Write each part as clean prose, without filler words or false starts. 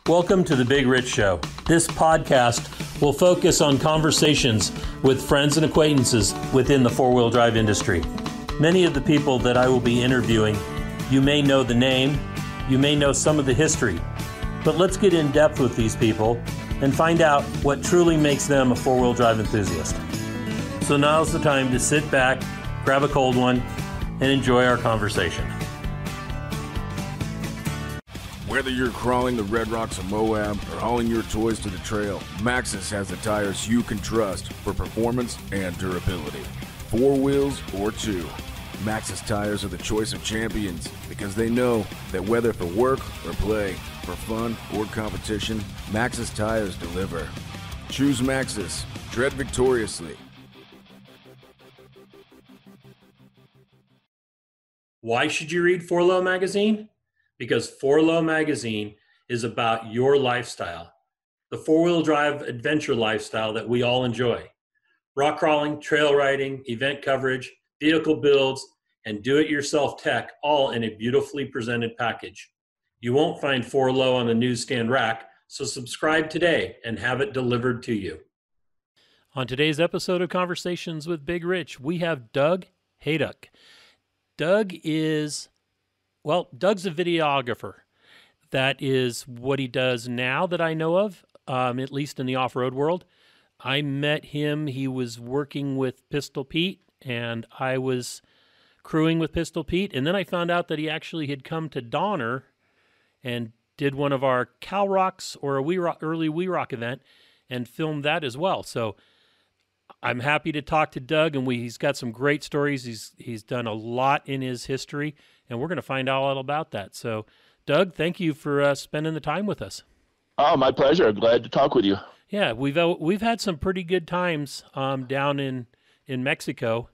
Welcome to The Big Rich Show. This podcast will focus on conversations with friends and acquaintances within the four-wheel drive industry. Many of the people that I will be interviewing, you may know the name, you may know some of the history, but let's get in depth with these people and find out what truly makes them a four-wheel drive enthusiast. So now's the time to sit back, grab a cold one, and enjoy our conversation. Whether you're crawling the red rocks of Moab or hauling your toys to the trail, Maxxis has the tires you can trust for performance and durability. 4 wheels or 2, Maxxis tires are the choice of champions because they know that whether for work or play, for fun or competition, Maxxis tires deliver. Choose Maxxis. Tread victoriously. Why should you read 4Low Magazine? Because 4Low Magazine is about your lifestyle, the four-wheel drive adventure lifestyle that we all enjoy. Rock crawling, trail riding, event coverage, vehicle builds, and do-it-yourself tech, all in a beautifully presented package. You won't find 4Low on the newsstand rack, so subscribe today and have it delivered to you. On today's episode of Conversations with Big Rich, we have Doug Hayduk. Doug's a videographer. That is what he does now that I know of, at least in the off-road world. I met him, he was working with Pistol Pete, and I was crewing with Pistol Pete, and then I found out that he actually had come to Donner and did one of our Cal Rocks or a early We Rock event and filmed that as well. So I'm happy to talk to Doug, and he's got some great stories. He's done a lot in his history, and we're going to find out all about that. So, Doug, thank you for spending the time with us. Oh, my pleasure. Glad to talk with you. Yeah, we've had some pretty good times down in Mexico,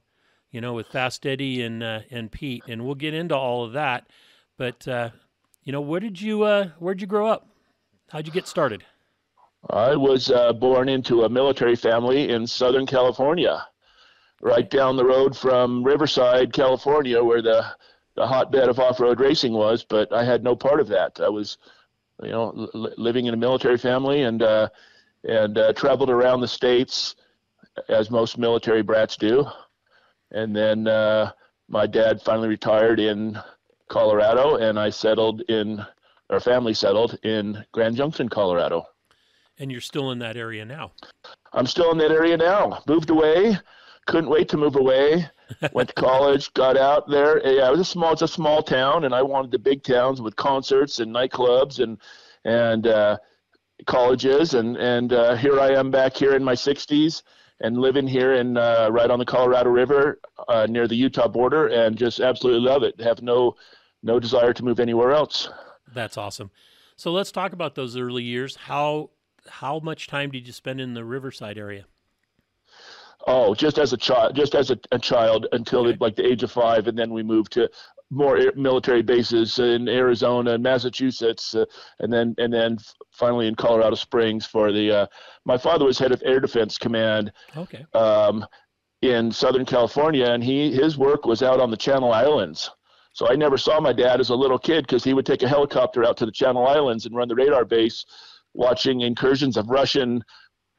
with Fast Eddie and Pete, and we'll get into all of that. But where'd you grow up? How'd you get started? I was born into a military family in Southern California, right down the road from Riverside, California, where the hotbed of off-road racing was, but I had no part of that. I was, living in a military family and traveled around the States, as most military brats do. And then my dad finally retired in Colorado, and our family settled in Grand Junction, Colorado. And you're still in that area now. I'm still in that area now. Moved away. Couldn't wait to move away. Went to college, got out there. Yeah, it's a small town, and I wanted the big towns with concerts and nightclubs and colleges. And here I am back here in my 60s and living here in right on the Colorado River near the Utah border, and just absolutely love it. Have no desire to move anywhere else. That's awesome. So let's talk about those early years. How much time did you spend in the Riverside area? Oh, just as a child until Okay. like the age of 5, and then we moved to more military bases in Arizona and Massachusetts, and then finally in Colorado Springs for the. My father was head of Air Defense Command. Okay. In Southern California, and his work was out on the Channel Islands. So I never saw my dad as a little kid because he would take a helicopter out to the Channel Islands and run the radar base, watching incursions of Russian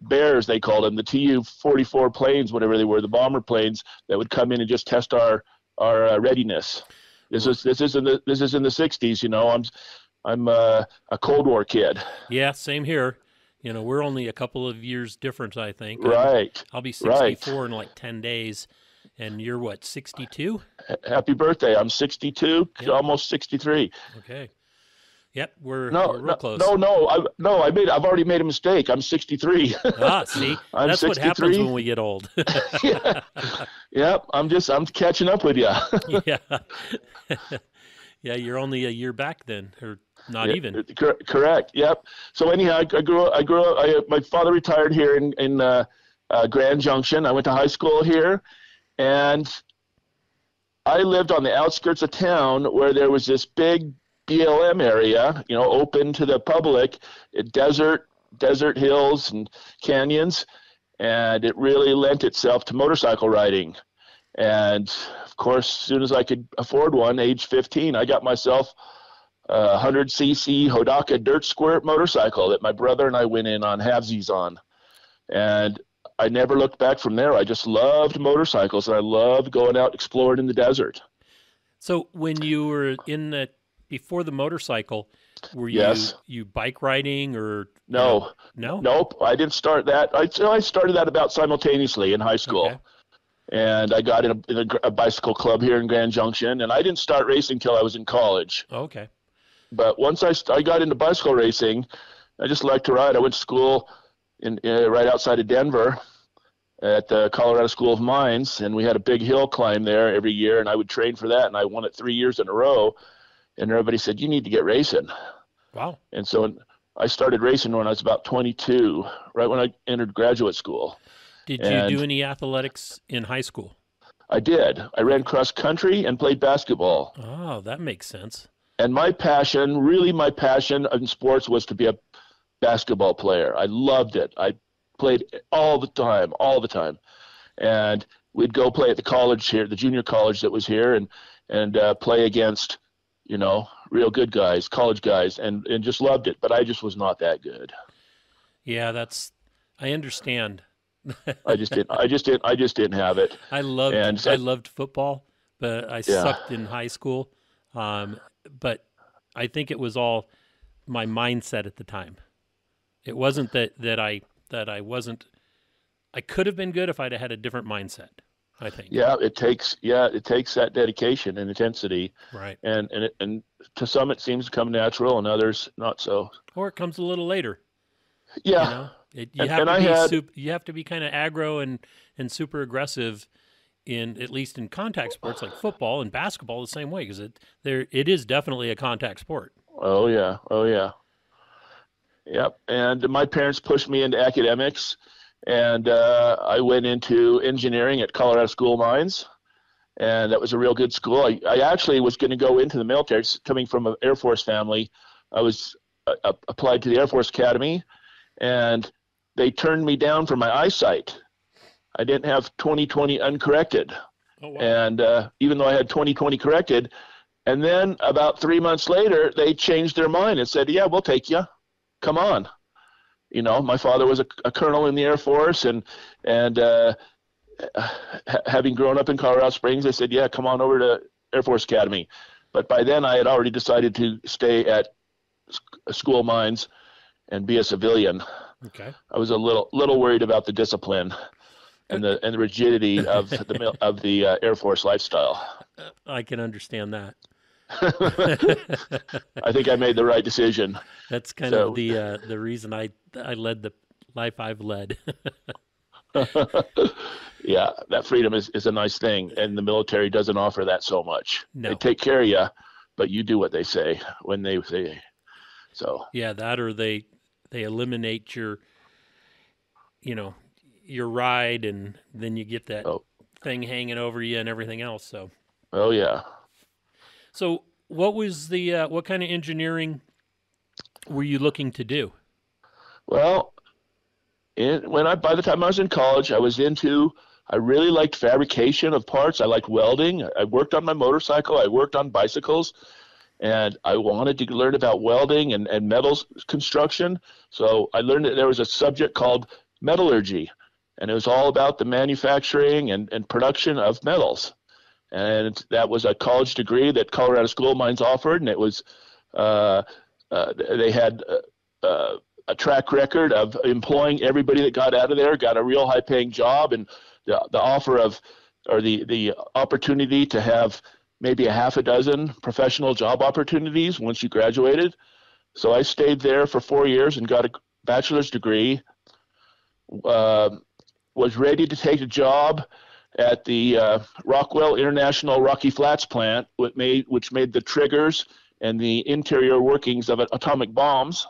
bears, they called them, the Tu-44 planes, whatever they were, the bomber planes that would come in and just test our readiness. This is in the 60s. I'm a Cold War kid. Yeah, same here. We're only a couple of years different, I think. Right. I'll be 64 in like 10 days, and you're what, 62? Happy birthday! I'm 62, Yep. Almost 63. Okay. Yep, we're real No, close. I've already made a mistake. I'm 63. See, I'm that's 63. what happens when we get old. Yeah. Yep. I'm catching up with you. Yeah. Yeah, you're only a year back then, or not even. Correct. Yep. So anyhow, I grew up. My father retired here in Grand Junction. I went to high school here, and I lived on the outskirts of town where there was this big BLM area, open to the public, desert hills and canyons, and it really lent itself to motorcycle riding. And of course, as soon as I could afford one, age 15, I got myself 100cc Hayduk dirt squirt motorcycle that my brother and I went in on halvesies on. And I never looked back from there. I just loved motorcycles, and I loved going out exploring in the desert. So when you were before the motorcycle, were Yes. you bike riding or No. No? Nope. I didn't start that. I started that about simultaneously in high school. Okay. And I got in a bicycle club here in Grand Junction, and I didn't start racing until I was in college. Okay. But once I got into bicycle racing, I just liked to ride. I went to school right outside of Denver at the Colorado School of Mines, and we had a big hill climb there every year, and I would train for that, and I won it 3 years in a row. And everybody said, you need to get racing. Wow. And so I started racing when I was about 22, right when I entered graduate school. Did you do any athletics in high school? I did. I ran cross country and played basketball. Oh, that makes sense. And my passion in sports was to be a basketball player. I loved it. I played all the time. And we'd go play at the college here, the junior college that was here, and play against, real good guys, college guys, and just loved it. But I just was not that good. Yeah, I understand. I just didn't have it. I loved football, but I sucked in high school. But I think it was all my mindset at the time. It wasn't that I wasn't. I could have been good if I'd had a different mindset, I think. Yeah, it takes that dedication and intensity. Right. And to some it seems to come natural, and others not so. Or it comes a little later. Yeah. You have to be kind of aggro and super aggressive at least in contact sports like football and basketball the same way, because it is definitely a contact sport. Oh yeah. Yep. And my parents pushed me into academics, and I went into engineering at Colorado School of Mines, and that was a real good school. I actually was going to go into the military, coming from an Air Force family. I was applied to the Air Force Academy, and they turned me down for my eyesight. I didn't have 20/20 uncorrected. Oh, wow. And even though I had 20/20 corrected, and then about 3 months later, they changed their mind and said, yeah, we'll take you. Come on. My father was a colonel in the Air Force, and having grown up in Colorado Springs, they said, yeah, come on over to Air Force Academy. But by then I had already decided to stay at School of Mines and be a civilian. Okay. I was a little worried about the discipline and the rigidity of the Air Force lifestyle. I can understand that. I think I made the right decision. That's kind of the reason I led the life I've led. Yeah, that freedom is a nice thing, and the military doesn't offer that so much. No. They take care of you, but you do what they say when they say. So yeah, that or they eliminate your ride, and then you get that thing hanging over you and everything else. So. Oh yeah. So what was what kind of engineering were you looking to do? Well, by the time I was in college, I really liked fabrication of parts. I liked welding. I worked on my motorcycle. I worked on bicycles, and I wanted to learn about welding and metals construction. So I learned that there was a subject called metallurgy, and it was all about the manufacturing and production of metals. And that was a college degree that Colorado School of Mines offered, and it was they had a track record of employing everybody that got out of there, got a real high-paying job, and the offer the opportunity to have maybe a half a dozen professional job opportunities once you graduated. So I stayed there for 4 years and got a bachelor's degree. Was ready to take a job at the Rockwell International Rocky Flats plant, which made the triggers and the interior workings of atomic bombs,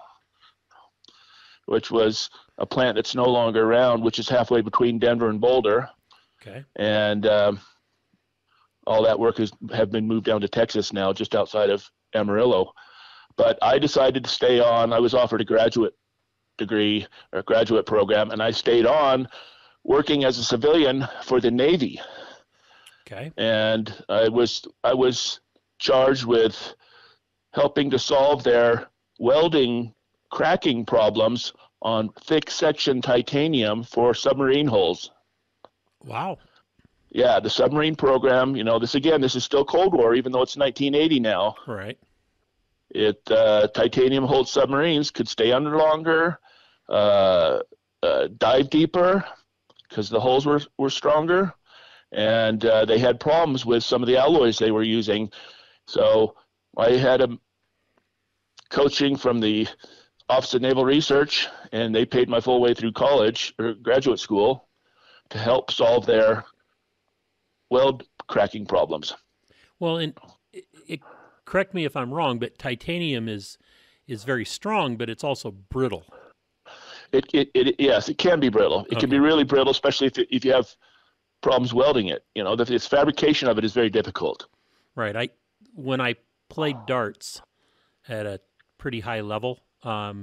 which was a plant that's no longer around, which is halfway between Denver and Boulder. Okay. And all that work have been moved down to Texas now, just outside of Amarillo. But I decided to stay on. I was offered a graduate degree or graduate program, and I stayed on working as a civilian for the Navy. Okay. And I was charged with helping to solve their welding cracking problems on thick section titanium for submarine hulls. Wow. Yeah, the submarine program, this is still Cold War, even though it's 1980 now. Right. Titanium hulled submarines could stay under longer, dive deeper because the hulls were stronger, and they had problems with some of the alloys they were using. So I had a coaching from the Office of Naval Research, and they paid my full way through college or graduate school to help solve their weld cracking problems. Well, and correct me if I'm wrong, but titanium is very strong, but it's also brittle. Yes, it can be brittle. It can be really brittle, especially if you have problems welding it. Its fabrication of it is very difficult. Right. When I played darts at a pretty high level, I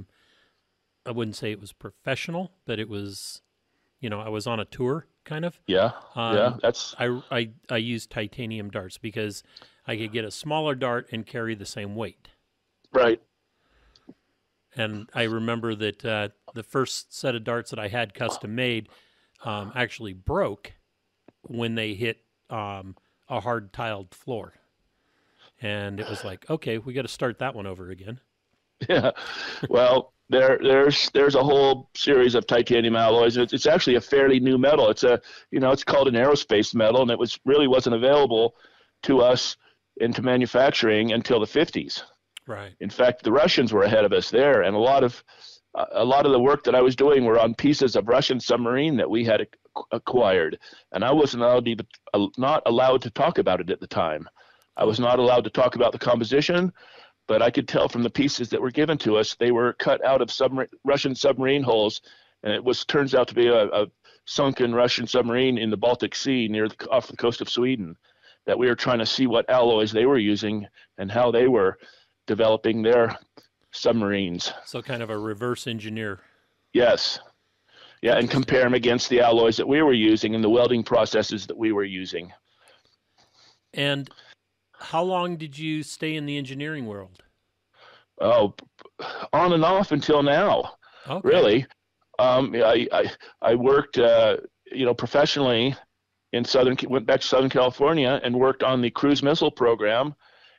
wouldn't say it was professional, but it was, I was on a tour kind of. Yeah. I used titanium darts because I could get a smaller dart and carry the same weight. Right. And I remember that the first set of darts that I had custom made actually broke when they hit a hard tiled floor. And it was like, okay, we got to start that one over again. Yeah. Well, there's a whole series of titanium alloys. It's actually a fairly new metal. It's it's called an aerospace metal, and it wasn't available to us into manufacturing until the 50s. Right. In fact, the Russians were ahead of us there, and a lot of the work that I was doing were on pieces of Russian submarine that we had acquired, and I wasn't not allowed to talk about it at the time. I was not allowed to talk about the composition, but I could tell from the pieces that were given to us, they were cut out of Russian submarine hulls, and it turns out to be a sunken Russian submarine in the Baltic Sea off the coast of Sweden, that we were trying to see what alloys they were using and how they were developing their submarines. So kind of a reverse engineer. Yes. Yeah, and compare them against the alloys that we were using and the welding processes that we were using. And how long did you stay in the engineering world? Oh, on and off until now. Okay. Really. I worked, professionally went back to Southern California and worked on the cruise missile program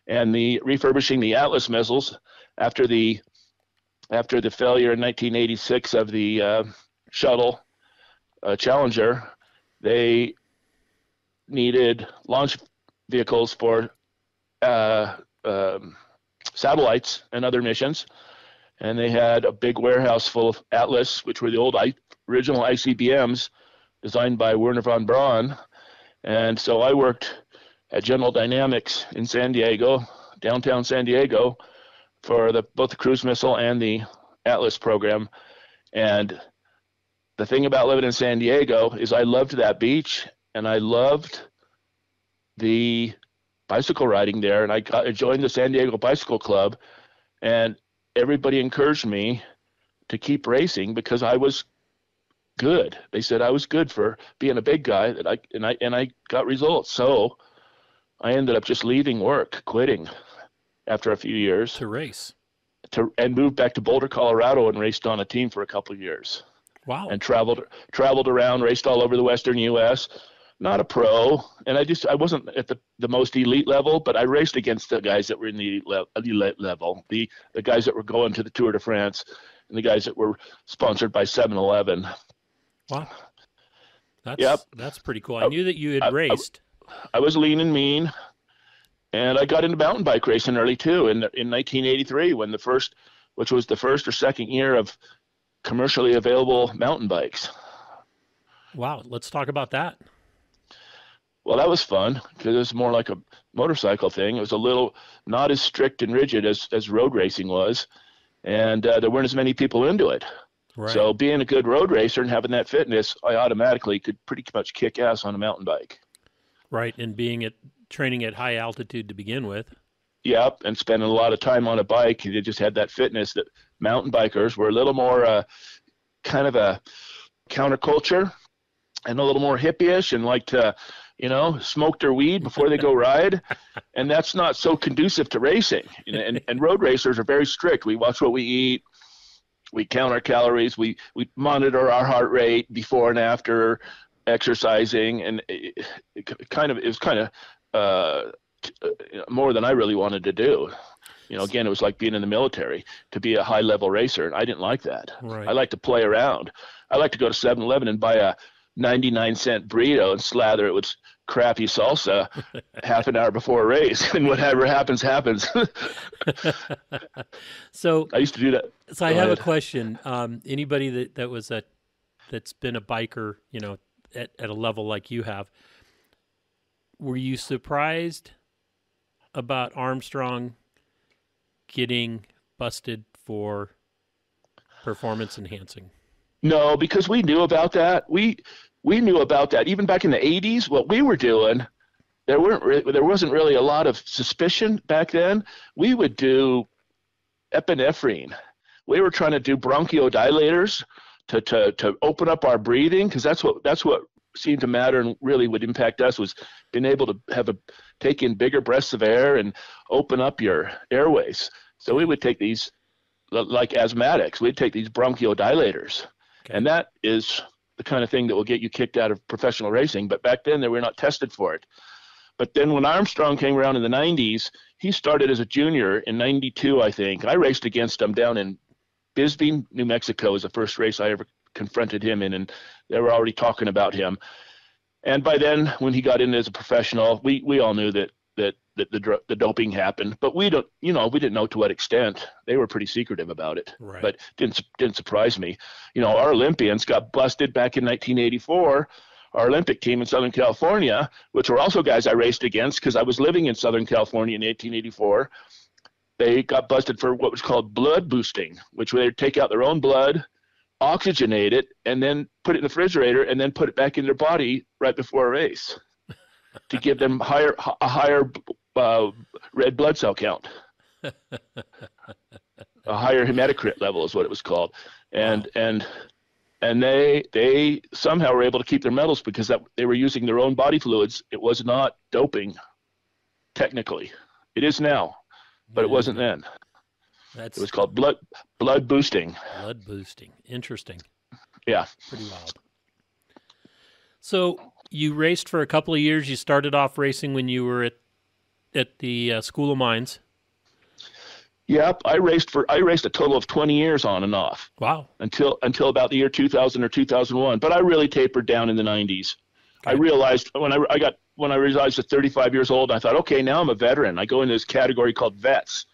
and refurbishing the Atlas missiles after the failure in 1986 of the shuttle Challenger. They needed launch vehicles for satellites and other missions, and they had a big warehouse full of Atlas, which were the old original ICBMs designed by Werner von Braun. And so I worked at General Dynamics in San Diego, downtown San Diego, for both the cruise missile and the Atlas program. And the thing about living in San Diego is I loved that beach, and I loved the bicycle riding there. And I joined the San Diego Bicycle Club, and everybody encouraged me to keep racing because I was good. They said I was good for being a big guy, and I got results. So I ended up just leaving work, quitting after a few years to race, and moved back to Boulder, Colorado, and raced on a team for a couple of years. Wow. And traveled around, raced all over the Western U.S. Not a pro, and I wasn't at the most elite level, but I raced against the guys that were in the elite level, the guys that were going to the Tour de France, and the guys that were sponsored by 7-Eleven. Wow. That's pretty cool. I knew that you had raced. I was lean and mean, and I got into mountain bike racing early too in 1983 which was the first or second year of commercially available mountain bikes. Wow. Let's talk about that. Well, that was fun because it was more like a motorcycle thing. It was a little not as strict and rigid as road racing was, and there weren't as many people into it. Right. So being a good road racer and having that fitness, I automatically could pretty much kick ass on a mountain bike. Right, and training at high altitude to begin with. Yep, and spending a lot of time on a bike, you just had that fitness that mountain bikers were a little more kind of a counterculture. and a little more hippie-ish and like to, smoke their weed before they go ride. And that's not so conducive to racing. And road racers are very strict. We watch what we eat. We count our calories. We monitor our heart rate before and after exercising. And it was kind of more than I really wanted to do. Again, it was like being in the military to be a high-level racer, and I didn't like that. Right. I like to play around. I like to go to 7-Eleven and buy a 99-cent burrito and slather it with crappy salsa half an hour before a race, and whatever happens, happens. So I used to do that. So I have a question. Anybody that's been a biker, at a level like you have, were you surprised about Armstrong getting busted for performance enhancing? No, because we knew about that. We knew about that even back in the 80s. What we were doing, there wasn't really a lot of suspicion back then. We would do epinephrine. We were trying to do bronchodilators to open up our breathing, because that's what seemed to matter and really would impact us, was being able to take in bigger breaths of air and open up your airways. So we would take these, like asthmatics, we'd take these bronchodilators. Okay. And that is the kind of thing that will get you kicked out of professional racing. But back then, they were not tested for it. But then when Armstrong came around in the 90s, he started as a junior in 92, I think. I raced against him down in Bisbee, New Mexico, was the first race I ever confronted him in, and they were already talking about him. And by then, when he got in as a professional, we all knew that the doping happened, but we didn't know to what extent. They were pretty secretive about it. Right. But didn't surprise me. Our Olympians got busted back in 1984. Our Olympic team in Southern California, which were also guys I raced against because I was living in Southern California in 1884, they got busted for what was called blood boosting, which they'd take out their own blood, oxygenate it, and then put it in the refrigerator, and then put it back in their body right before a race to give them a higher red blood cell count. A higher hematocrit level is what it was called. And they somehow were able to keep their medals because they were using their own body fluids. It was not doping, technically. It is now, but it wasn't then. It was called blood boosting. Blood boosting. Interesting. Yeah. Pretty wild. So you raced for a couple of years. You started off racing when you were at the School of Mines. Yep, I raced a total of 20 years on and off. Wow. Until about the year 2000 or 2001, but I really tapered down in the 90s. Okay. I realized when I realized at 35 years old, I thought, okay, now I'm a veteran. I go into this category called vets,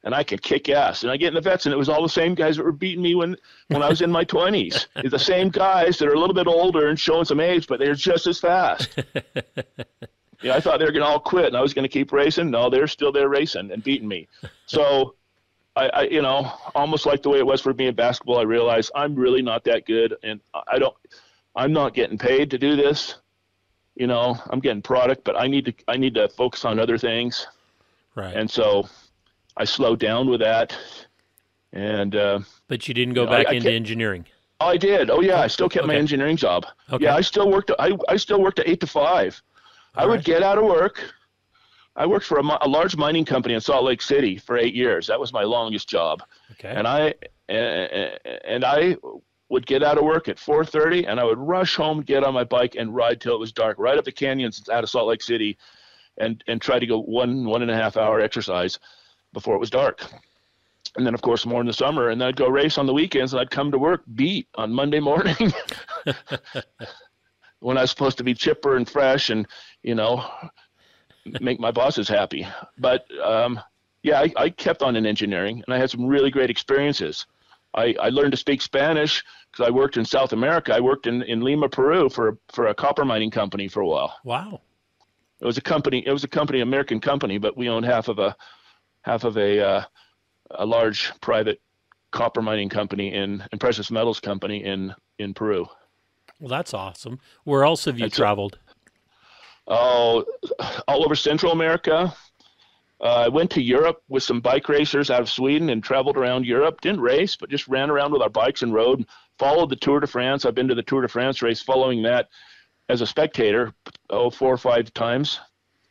and I can kick ass. And I get in the vets, and it was all the same guys that were beating me when I was in my 20s. It's the same guys that are a little bit older and showing some age, but they're just as fast. I thought they were going to all quit, and I was going to keep racing. No, they're still there racing and beating me. So I almost like the way it was for me in basketball, I realized I'm really not that good, and I'm not getting paid to do this. I'm getting product, but I need to focus on other things. Right. And so I slowed down with that. And but you didn't go back into engineering. Oh, I did. Oh yeah, I still kept my engineering job. Okay. Yeah, I still worked. I still worked at 8 to 5. I would get out of work. I worked for a large mining company in Salt Lake City for 8 years. That was my longest job. Okay. And I would get out of work at 4:30, and I would rush home, get on my bike, and ride till it was dark, right up the canyons out of Salt Lake City, and try to go 1.5 hour exercise before it was dark. And then, of course, more in the summer, and then I'd go race on the weekends, and I'd come to work beat on Monday morning when I was supposed to be chipper and fresh and, make my bosses happy. But, I kept on in engineering, and I had some really great experiences. I learned to speak Spanish because I worked in South America. I worked in Lima, Peru for a copper mining company for a while. Wow. It was a American company, but we owned half of a large private copper mining company and precious metals company in Peru. Well, that's awesome. Where else have you traveled? All over Central America, I went to Europe with some bike racers out of Sweden and traveled around Europe. Didn't race, but just ran around with our bikes and rode. Followed the Tour de France. I've been to the Tour de France race following that as a spectator, 4 or 5 times,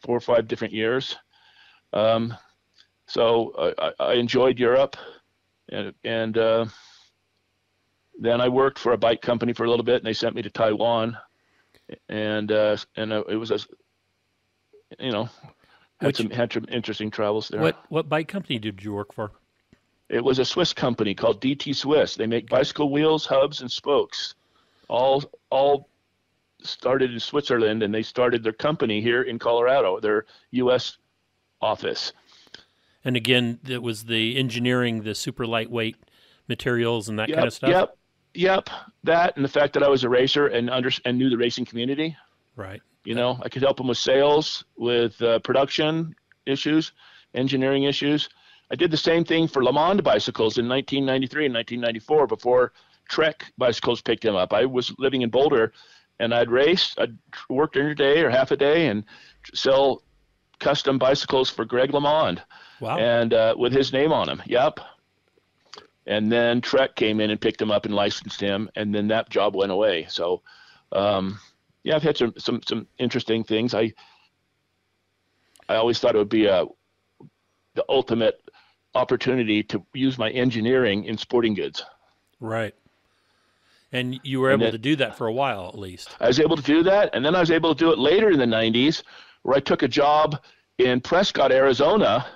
4 or 5 different years. So I enjoyed Europe. And then I worked for a bike company for a little bit, and they sent me to Taiwan. And it was had some interesting travels there. What bike company did you work for? It was a Swiss company called DT Swiss. They make bicycle wheels, hubs, and spokes. All started in Switzerland, and they started their company here in Colorado, their U.S. office. And again, it was the engineering, the super lightweight materials, and that kind of stuff. Yep. That, and the fact that I was a racer and knew the racing community. Right. I could help them with sales, with production issues, engineering issues. I did the same thing for Le Mans bicycles in 1993 and 1994 before Trek bicycles picked them up. I was living in Boulder, and I'd race. I'd work during a day or half a day and sell custom bicycles for Greg LeMond. Wow. And with his name on them. Yep. And then Trek came in and picked him up and licensed him, and then that job went away. So, I've had some interesting things. I always thought it would be the ultimate opportunity to use my engineering in sporting goods. Right. And you were able to do that for a while, at least. I was able to do that, and then I was able to do it later in the 90s, where I took a job in Prescott, Arizona,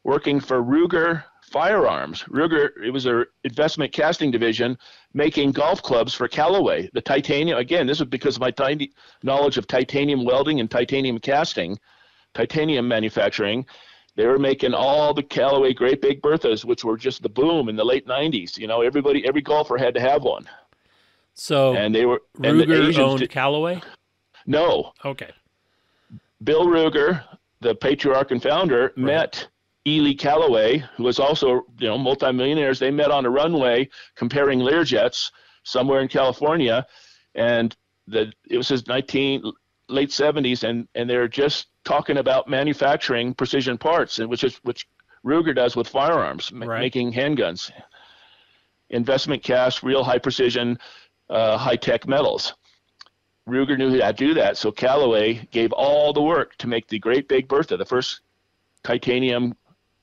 working for Ruger Firearms. Ruger, it was an investment casting division making golf clubs for Callaway. The titanium, again, this was because of my tiny knowledge of titanium welding and titanium casting, titanium manufacturing. They were making all the Callaway Great Big Berthas, which were just the boom in the late 90s. Every golfer had to have one. So and they were Ruger owned Callaway? No. Okay. Bill Ruger, the patriarch and founder, met Ely Callaway, who was also, multimillionaires. They met on a runway comparing Learjets somewhere in California, and it was his late 70s, and they're just talking about manufacturing precision parts, and which Ruger does with firearms, making handguns, investment cast, real high precision, high tech metals. Ruger knew how to do that, so Callaway gave all the work to make the Great Big Bertha, the first titanium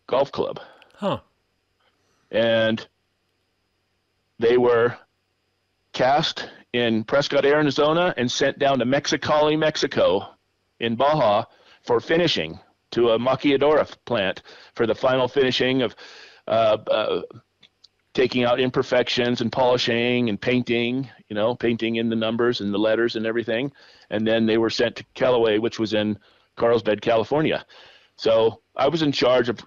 golf club. Huh. And they were cast in Prescott, Arizona, and sent down to Mexicali, Mexico, in Baja for finishing to a maquiladora plant for the final finishing of taking out imperfections and polishing and painting, painting in the numbers and the letters and everything. And then they were sent to Callaway, which was in Carlsbad, California. So I was in charge of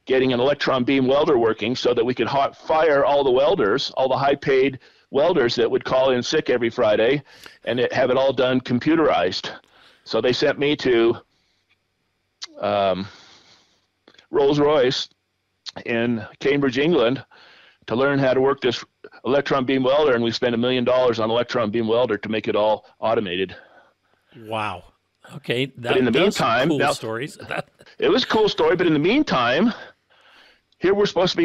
getting an electron beam welder working so that we could hot fire all the welders, all the high-paid welders that would call in sick every Friday, and have it all done computerized. So they sent me to Rolls-Royce in Cambridge, England, to learn how to work this electron beam welder, and we spent $1 million on electron beam welder to make it all automated. Wow. Okay. But in the meantime, cool stories. It was a cool story, but in the meantime, here we were supposed to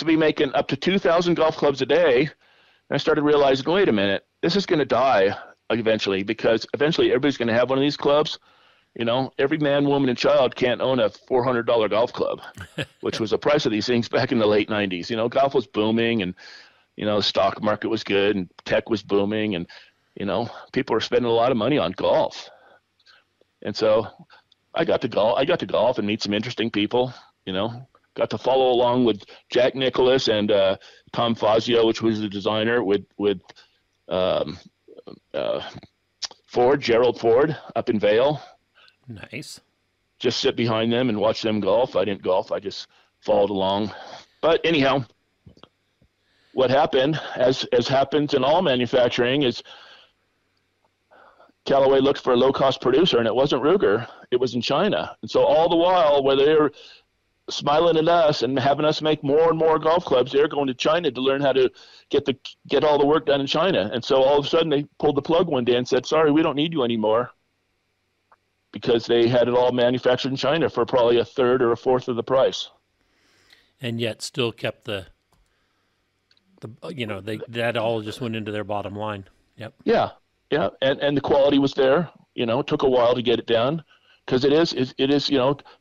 be making up to 2,000 golf clubs a day. And I started realizing, wait a minute, this is going to die eventually, because eventually everybody's going to have one of these clubs. Every man, woman, and child can't own a $400 golf club, which was the price of these things back in the late 90s. Golf was booming, and, the stock market was good, and tech was booming, and, people were spending a lot of money on golf. And so I got to golf and meet some interesting people, got to follow along with Jack Nicklaus and Tom Fazio, which was the designer, with Gerald Ford up in Vail. Nice. Just sit behind them and watch them golf. I didn't golf. I just followed along. But anyhow, what happened, as happens in all manufacturing, is Callaway looked for a low-cost producer, and it wasn't Ruger. It was in China. And so all the while, where they were smiling at us and having us make more and more golf clubs, they're going to China to learn how to get all the work done in China. And so all of a sudden, they pulled the plug one day and said, sorry, we don't need you anymore. because they had it all manufactured in China for probably a third or a fourth of the price. And yet still kept the that all just went into their bottom line. Yep. Yeah. And the quality was there. It took a while to get it done, because it is,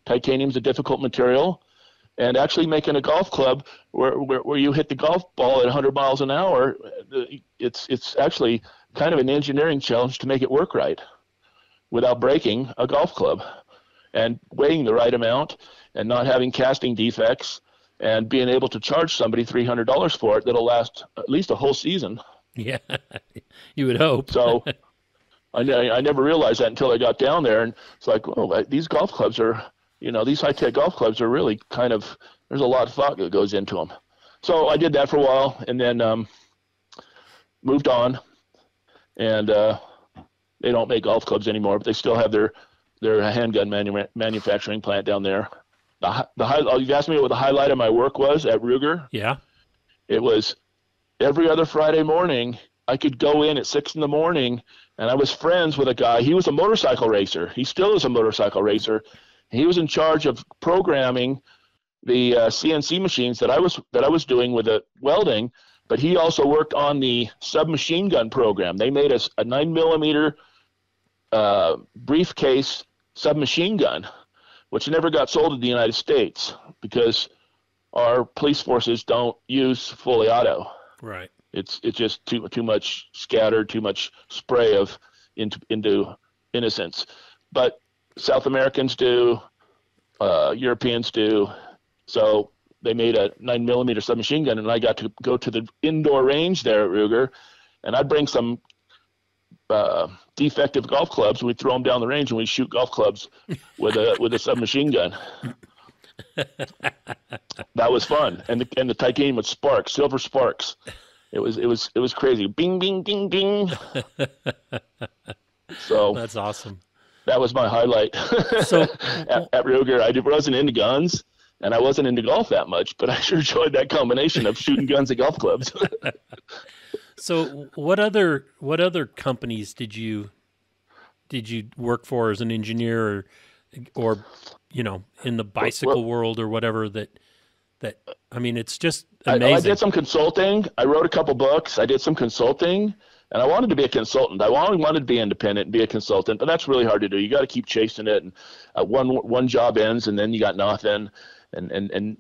titanium's a difficult material, and actually making a golf club where you hit the golf ball at 100 miles an hour, it's actually kind of an engineering challenge to make it work right without breaking a golf club, and weighing the right amount, and not having casting defects, and being able to charge somebody $300 for it that'll last at least a whole season. Yeah, you would hope. So I never realized that until I got down there, and it's like, oh, these golf clubs are, these high-tech golf clubs are really kind of, there's a lot of thought that goes into them. So I did that for a while, and then moved on, and they don't make golf clubs anymore, but they still have their handgun manufacturing plant down there. You asked me what the highlight of my work was at Ruger. Yeah. It was every other Friday morning. I could go in at 6 a.m, and I was friends with a guy. He was a motorcycle racer. He still is a motorcycle racer. He was in charge of programming the CNC machines that I was doing with the welding, but he also worked on the submachine gun program. They made us a 9mm briefcase submachine gun, which never got sold in the United States because our police forces don't use fully auto. Right. It's just too much scattered, too much spray into innocence. But South Americans do, Europeans do. So they made a 9mm submachine gun, and I got to go to the indoor range there at Ruger, and I'd bring some defective golf clubs. We'd throw them down the range, and we'd shoot golf clubs with a submachine gun. That was fun, and the titanium would spark, silver sparks. It was crazy. Bing, bing, bing, bing. So that's awesome. That was my highlight. So at Ruger, I wasn't into guns, and I wasn't into golf that much, but I sure enjoyed that combination of shooting guns and golf clubs. So what other companies did you work for as an engineer, or in the bicycle world or whatever that I mean, it's just amazing. I did some consulting. I wrote a couple books. I did some consulting, and I wanted to be a consultant. I wanted to be independent and be a consultant, but that's really hard to do. You got to keep chasing it, and one job ends, and then you got nothing, and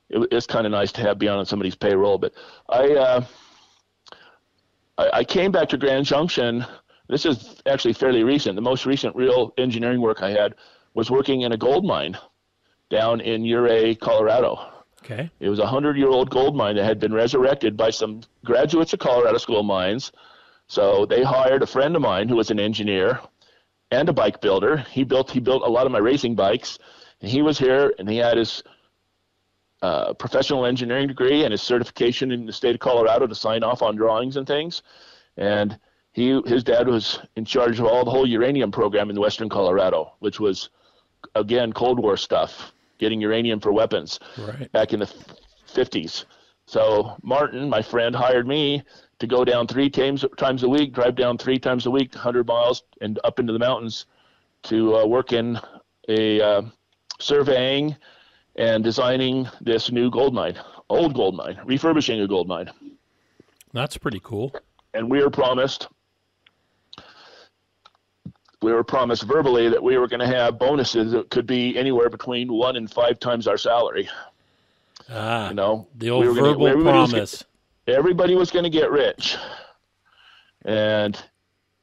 it's kind of nice to be on somebody's payroll. But I came back to Grand Junction. This is actually fairly recent. The most recent real engineering work I had was working in a gold mine down in Ouray, Colorado. Okay. It was a 100-year-old gold mine that had been resurrected by some graduates of Colorado School of Mines. So they hired a friend of mine who was an engineer and a bike builder. He built a lot of my racing bikes, and he was here, and he had his professional engineering degree and his certification in the state of Colorado to sign off on drawings and things. And his dad was in charge of the whole uranium program in western Colorado, which was, again, Cold War stuff, getting uranium for weapons back in the 50s. So Martin, my friend, hired me to go down 3 times a week, drive down 3 times a week, 100 miles and up into the mountains to work in a surveying and designing this new old gold mine, refurbishing a gold mine. That's pretty cool. And we were promised verbally that we were going to have bonuses that could be anywhere between 1 and 5 times our salary. The old verbal promise. Everybody was going to get rich, and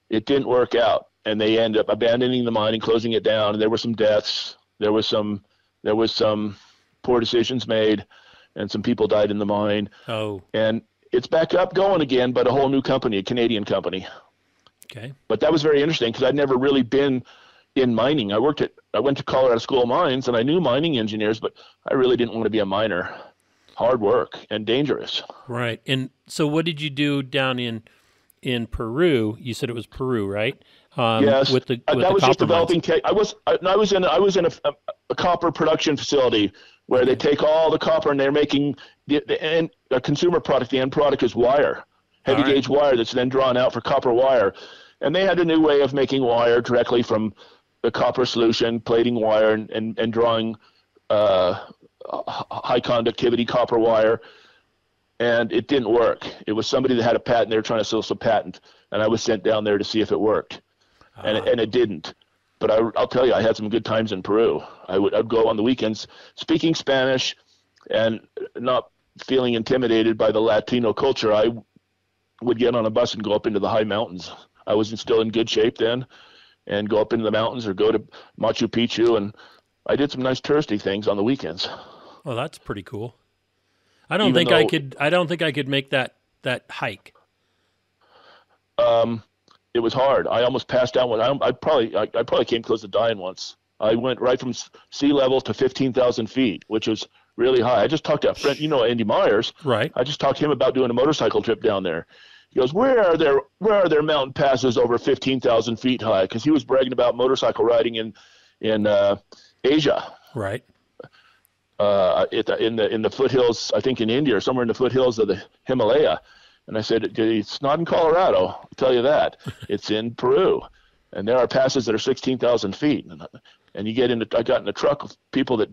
it didn't work out. And they ended up abandoning the mine and closing it down. And there were some deaths. There was some poor decisions made, and some people died in the mine. Oh. And it's back up going again, but a whole new company, a Canadian company. Okay. But that was very interesting because I'd never really been in mining. I went to Colorado School of Mines, and I knew mining engineers, but I really didn't want to be a miner. Hard work and dangerous. Right. And so what did you do down in Peru? You said it was Peru, right? Yes. That was just developing. I was in a copper production facility where they take all the copper and they're making a consumer product. The end product is wire. Heavy gauge wire that's then drawn out for copper wire. And they had a new way of making wire directly from the copper solution, plating wire, and drawing high conductivity copper wire, and it didn't work. It was somebody that had a patent. They were trying to sell some patent, and I was sent down there to see if it worked, and it didn't. But I'll tell you, I had some good times in Peru. I'd go on the weekends speaking Spanish and not feeling intimidated by the Latino culture. I would get on a bus and go up into the high mountains. I was still in good shape then, and go up into the mountains or go to Machu Picchu, and I did some nice touristy things on the weekends. Well, that's pretty cool. I don't think I could make that hike. It was hard. I almost passed out. I probably came close to dying once. I went right from sea level to 15,000 feet, which was really high. I just talked to a friend, Andy Myers. Right. I just talked to him about doing a motorcycle trip down there. He goes, where are there mountain passes over 15,000 feet high? Because he was bragging about motorcycle riding in Asia. Right. In the foothills, I think in India or somewhere in the foothills of the Himalaya. And I said, it's not in Colorado, I'll tell you that. It's in Peru. And there are passes that are 16,000 feet. And I got in a truck with people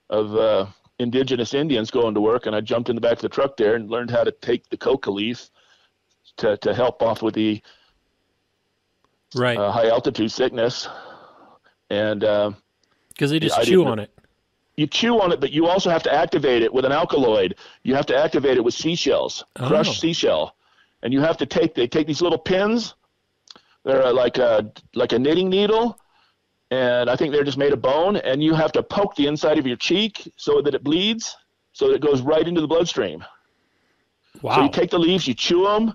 of indigenous Indians going to work, and I jumped in the back of the truck there and learned how to take the coca leaf to help off with the high altitude sickness. And because they just chew on it. You chew on it, but you also have to activate it with an alkaloid. You have to activate it with seashells, crushed seashell. And you have to take these little pins. They're like a knitting needle, and I think they're just made of bone, and you have to poke the inside of your cheek so that it bleeds, so that it goes right into the bloodstream. Wow. So you take the leaves, you chew them,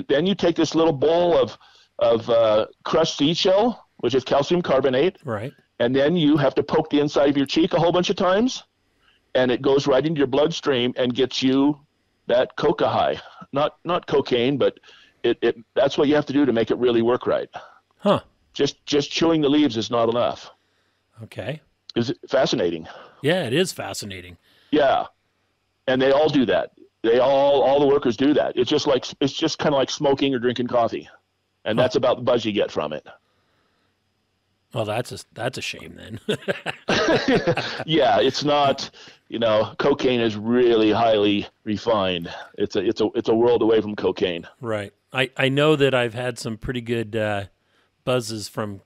then you take this little bowl of crushed seashell, which is calcium carbonate. Right. And then you have to poke the inside of your cheek a whole bunch of times, and it goes right into your bloodstream and gets you that coca high. Not cocaine, but that's what you have to do to make it really work right. Huh. Just chewing the leaves is not enough. Okay. Is it fascinating? Yeah, it is fascinating. Yeah. And they all do that. All the workers do that. It's just kind of like smoking or drinking coffee. And that's about the buzz you get from it. Well, that's a shame then. Yeah, it's not, cocaine is really highly refined. It's a world away from cocaine. Right. I know that I've had some pretty good buzzes from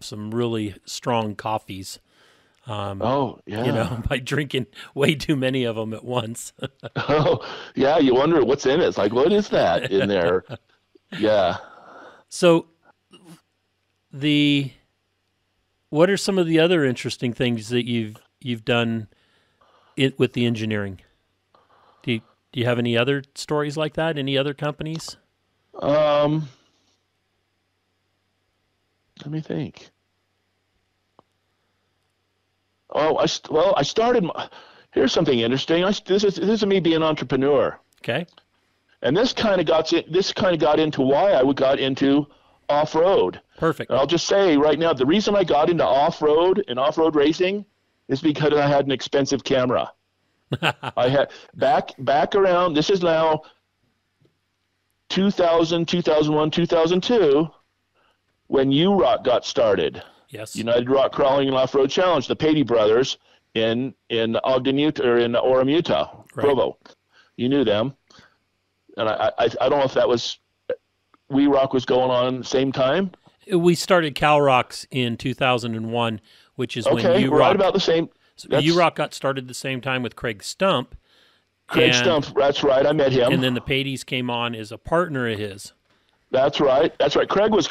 some really strong coffees. Oh, yeah. By drinking way too many of them at once. Oh, yeah, you wonder what's in it. It's like, what is that in there? Yeah. So what are some of the other interesting things that you've done with the engineering? Do you have any other stories like that? Any other companies? Let me think. Oh, I started. Here's something interesting. This is me being an entrepreneur. Okay. And this kind of got into why I got into off-road. Perfect. And I'll just say right now, the reason I got into off-road and off-road racing is because I had an expensive camera. I had back around, this is now 2000, 2001, 2002, when UROC got started. Yes. United Rock Crawling and Off-Road Challenge, the Patey brothers in Ogden, Utah, or in Orem, Utah, right. Provo. You knew them. And I don't know if that was WeRock was going on same time. We started CalRocks in 2001, which is when UROC, we're right about the same. UROC got started the same time with Craig Stump. Stump, that's right. I met him. And then the Pateys came on as a partner of his. That's right. Craig was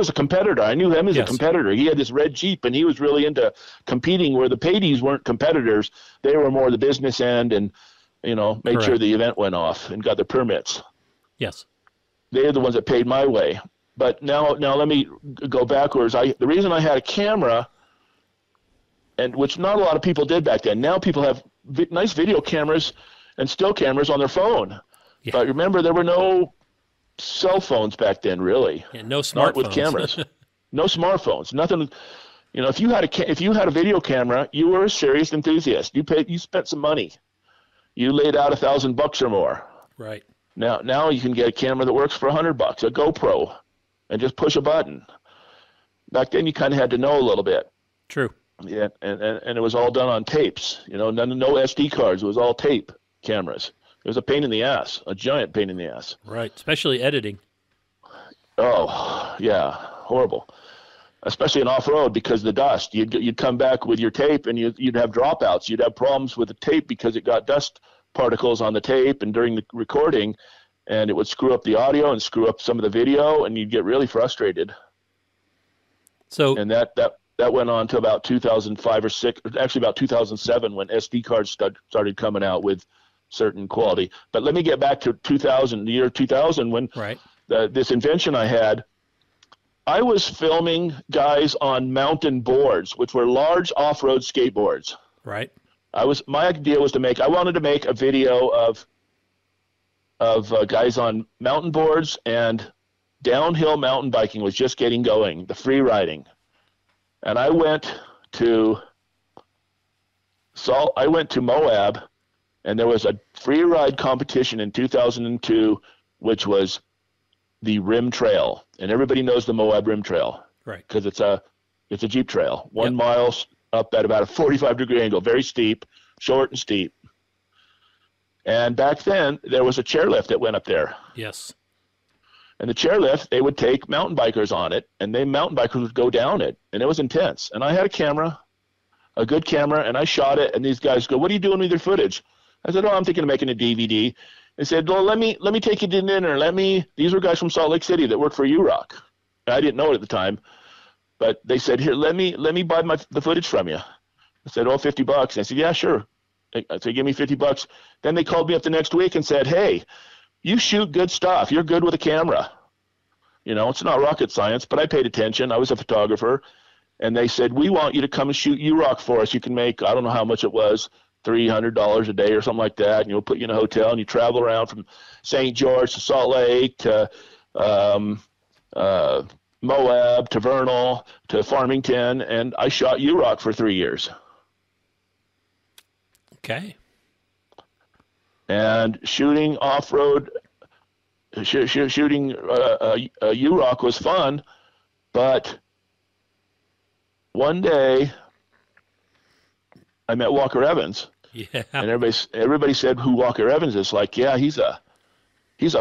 a competitor. I knew him as a competitor. He had this red Jeep, and he was really into competing, where the Pateys weren't competitors. They were more the business end and, made sure the event went off and got the permits. Yes. They're the ones that paid my way. But now let me go backwards. The reason I had a camera, and which not a lot of people did back then. Now people have nice video cameras and still cameras on their phone. Yeah. But remember, there were no cell phones back then, really. Yeah, no smartphones. Not with cameras. No smartphones. Nothing. If you had a video camera, you were a serious enthusiast. You spent some money. You laid out $1,000 or more. Right. Now you can get a camera that works for $100, a GoPro, and just push a button. back then you kind of had to know a little bit. True. Yeah, and it was all done on tapes. No SD cards. It was all tape cameras. It was a pain in the ass, a giant pain in the ass. Right, especially editing. Oh, yeah, horrible. Especially in off-road because the dust. You'd come back with your tape and you'd have dropouts. You'd have problems with the tape because it got dust particles on the tape and during the recording, and it would screw up the audio and screw up some of the video, and you'd get really frustrated. So and that went on to about 2005 or 6, actually about 2007 when SD cards started coming out with certain quality. But let me get back to the year 2000 when this invention I had. I was filming guys on mountain boards, which were large off-road skateboards. Right. My idea was I wanted to make a video of guys on mountain boards, and downhill mountain biking was just getting going, the free riding. And I went to Moab, and there was a free ride competition in 2002, which was the Rim Trail, and everybody knows the Moab Rim Trail, right? Because it's a Jeep trail, 1 mile up at about a 45-degree angle, very steep, short and steep. And back then there was a chairlift that went up there. Yes. And the chairlift, they would take mountain bikers on it, and mountain bikers would go down it, and it was intense. And I had a good camera, and I shot it. And these guys go, "What are you doing with your footage?" I said, "Oh, I'm thinking of making a DVD." They said, "Well, let me take you to dinner. These were guys from Salt Lake City that worked for URock. I didn't know it at the time, but they said, "Here, let me buy the footage from you." I said, "Oh, $50." And I said, "Yeah, sure." I said, "Give me $50." Then they called me up the next week and said, "Hey, you shoot good stuff. You're good with a camera. It's not rocket science," but I paid attention. I was a photographer, and they said, "We want you to come and shoot URock for us. You can make, I don't know how much it was, $300 a day or something like that, and we'll put you in a hotel, and you travel around from St. George to Salt Lake to Moab to Vernal to Farmington," and I shot URock for 3 years. Okay. And shooting off-road, shooting URock was fun, but one day I met Walker Evans. Yeah. And everybody said who Walker Evans is. Like, yeah, he's a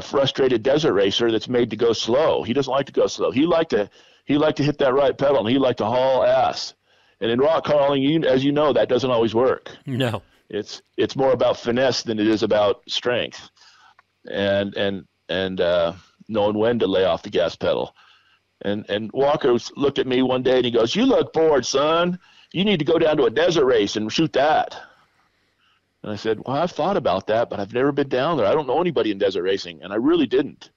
frustrated desert racer that's made to go slow. He doesn't like to go slow. He liked to hit that right pedal, and he liked to haul ass. And in rock crawling, as you know, that doesn't always work. No. It's more about finesse than it is about strength, and knowing when to lay off the gas pedal. And Walker looked at me one day and he goes, "You look bored, son. You need to go down to a desert race and shoot that." And I said, "Well, I've thought about that, but I've never been down there. I don't know anybody in desert racing." And I really didn't.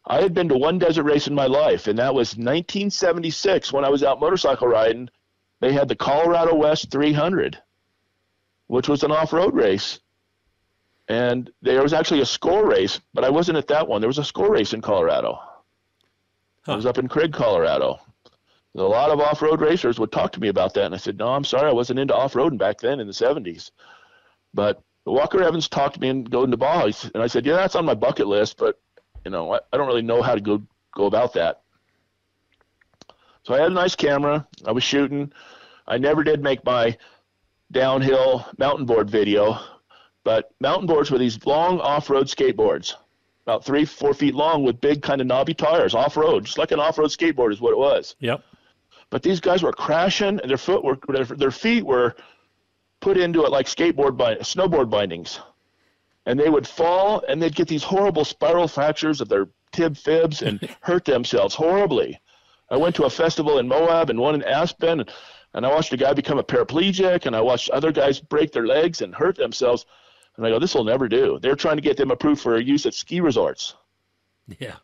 I had been to one desert race in my life, and that was 1976 when I was out motorcycle riding. They had the Colorado West 300, which was an off-road race. And there was actually a score race, but I wasn't at that one. There was a score race in Colorado. I was up in Craig, Colorado. A lot of off-road racers would talk to me about that, and I said, "No, I'm sorry, I wasn't into off-roading back then in the 70s. But Walker Evans talked to me and going to Baja, and I said, "Yeah, that's on my bucket list, but I don't really know how to go about that." So I had a nice camera. I was shooting. I never did make my downhill mountain board video, but mountain boards were these long off-road skateboards, about 3-4 feet long with big kind of knobby tires, off-road, just like an off-road skateboard is what it was. Yep. But these guys were crashing, and their feet were put into it like snowboard bindings, and they would fall, and they'd get these horrible spiral fractures of their fibs and hurt themselves horribly. I went to a festival in Moab and one in Aspen, and I watched a guy become a paraplegic, and I watched other guys break their legs and hurt themselves. And I go, "This will never do." They're trying to get them approved for use at ski resorts. Yeah.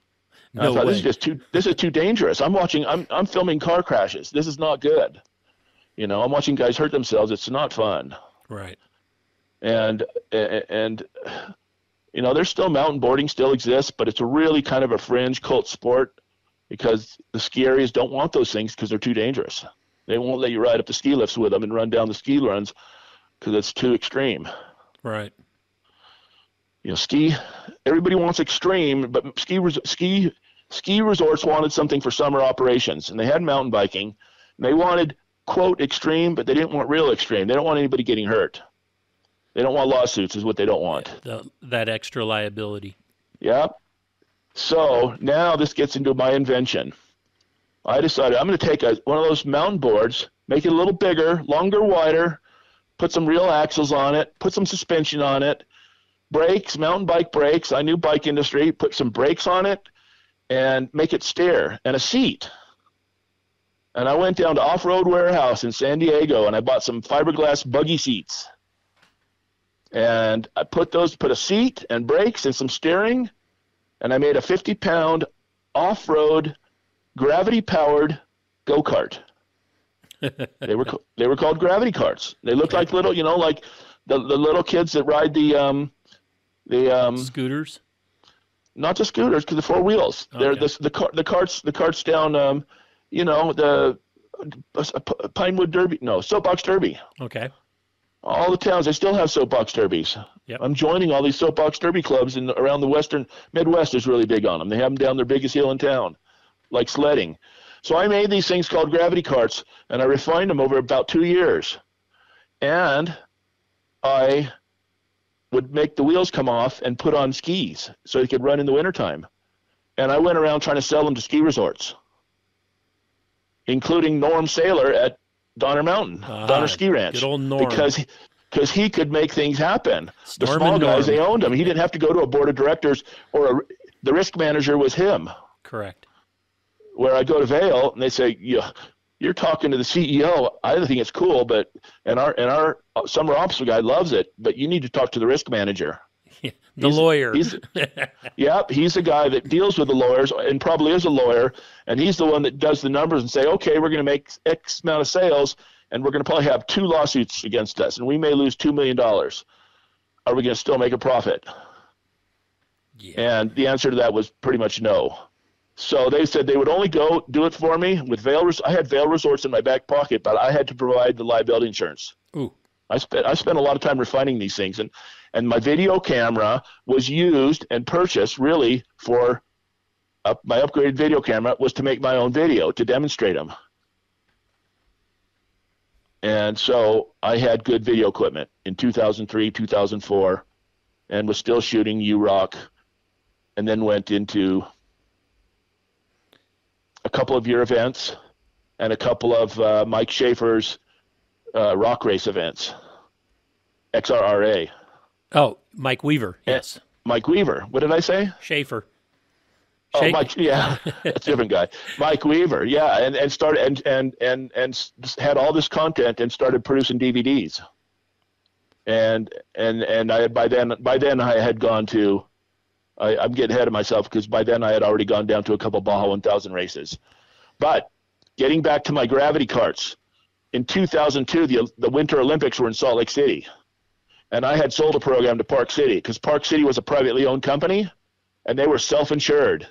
And I thought, this is too dangerous. I'm filming car crashes. This is not good. I'm watching guys hurt themselves. It's not fun. Right. And there's still mountain boarding still exists, but it's really kind of a fringe cult sport because the ski areas don't want those things because they're too dangerous. They won't let you ride up the ski lifts with them and run down the ski runs because it's too extreme. Right. Everybody wants extreme, but ski ski resorts wanted something for summer operations, and they had mountain biking, and they wanted, quote, extreme, but they didn't want real extreme. They don't want anybody getting hurt. They don't want lawsuits is what they don't want. That extra liability. Yep. So now this gets into my invention. I decided I'm going to take one of those mountain boards, make it a little bigger, longer, wider, put some real axles on it, put some suspension on it, brakes, mountain bike brakes. I knew bike industry, put some brakes on it, and make it steer, and a seat. And I went down to Off-Road Warehouse in San Diego, and I bought some fiberglass buggy seats. And I put a seat and brakes and some steering, and I made a 50-pound off-road gravity-powered go-kart. They were called gravity carts. They looked like little, like the little kids that ride the scooters. Not the scooters, because the 4 wheels. Okay. They're the carts down, the Pinewood Derby. No, Soapbox Derby. Okay. All the towns, they still have soapbox derbies. Yep. I'm joining all these soapbox derby clubs around the Midwest is really big on them. They have them down their biggest hill in town, like sledding. So I made these things called gravity carts, and I refined them over about 2 years. And I would make the wheels come off and put on skis so they could run in the wintertime. And I went around trying to sell them to ski resorts, including Norm Saylor at Donner Mountain, Donner Ski Ranch. Good old Norm. Because he could make things happen. The small guys, they owned him. He didn't have to go to a board of directors the risk manager was him. Correct. Where I go to Vail and they say, you're talking to the CEO. I think it's cool, and our summer ops guy loves it, but you need to talk to the risk manager. Lawyer. He's the guy that deals with the lawyers and probably is a lawyer, and he's the one that does the numbers and say, okay, we're going to make X amount of sales, and we're going to probably have 2 lawsuits against us, and we may lose $2 million. Are we going to still make a profit? Yeah. And the answer to that was pretty much no. So they said they would only go do it for me with Vail. I had Vail Resorts in my back pocket, but I had to provide the liability insurance. Ooh. I spent a lot of time refining these things, and my video camera was used and purchased really for my upgraded video camera was to make my own video to demonstrate them. And so I had good video equipment in 2003, 2004, and was still shooting U-Rock, and then went into a couple of your events and a couple of Mike Schaefer's rock race events, XRRA. Oh, Mike Weaver. Yes. Mike Weaver. What did I say? Schaefer. Oh, Mike. Yeah, that's a different guy. Mike Weaver. Yeah, and started and had all this content and started producing DVDs. And I by then I had gone to. I'm getting ahead of myself because by then I had already gone down to a couple Baja 1000 races. But getting back to my gravity carts. In 2002, the Winter Olympics were in Salt Lake City, and I had sold a program to Park City because Park City was a privately owned company, and they were self-insured.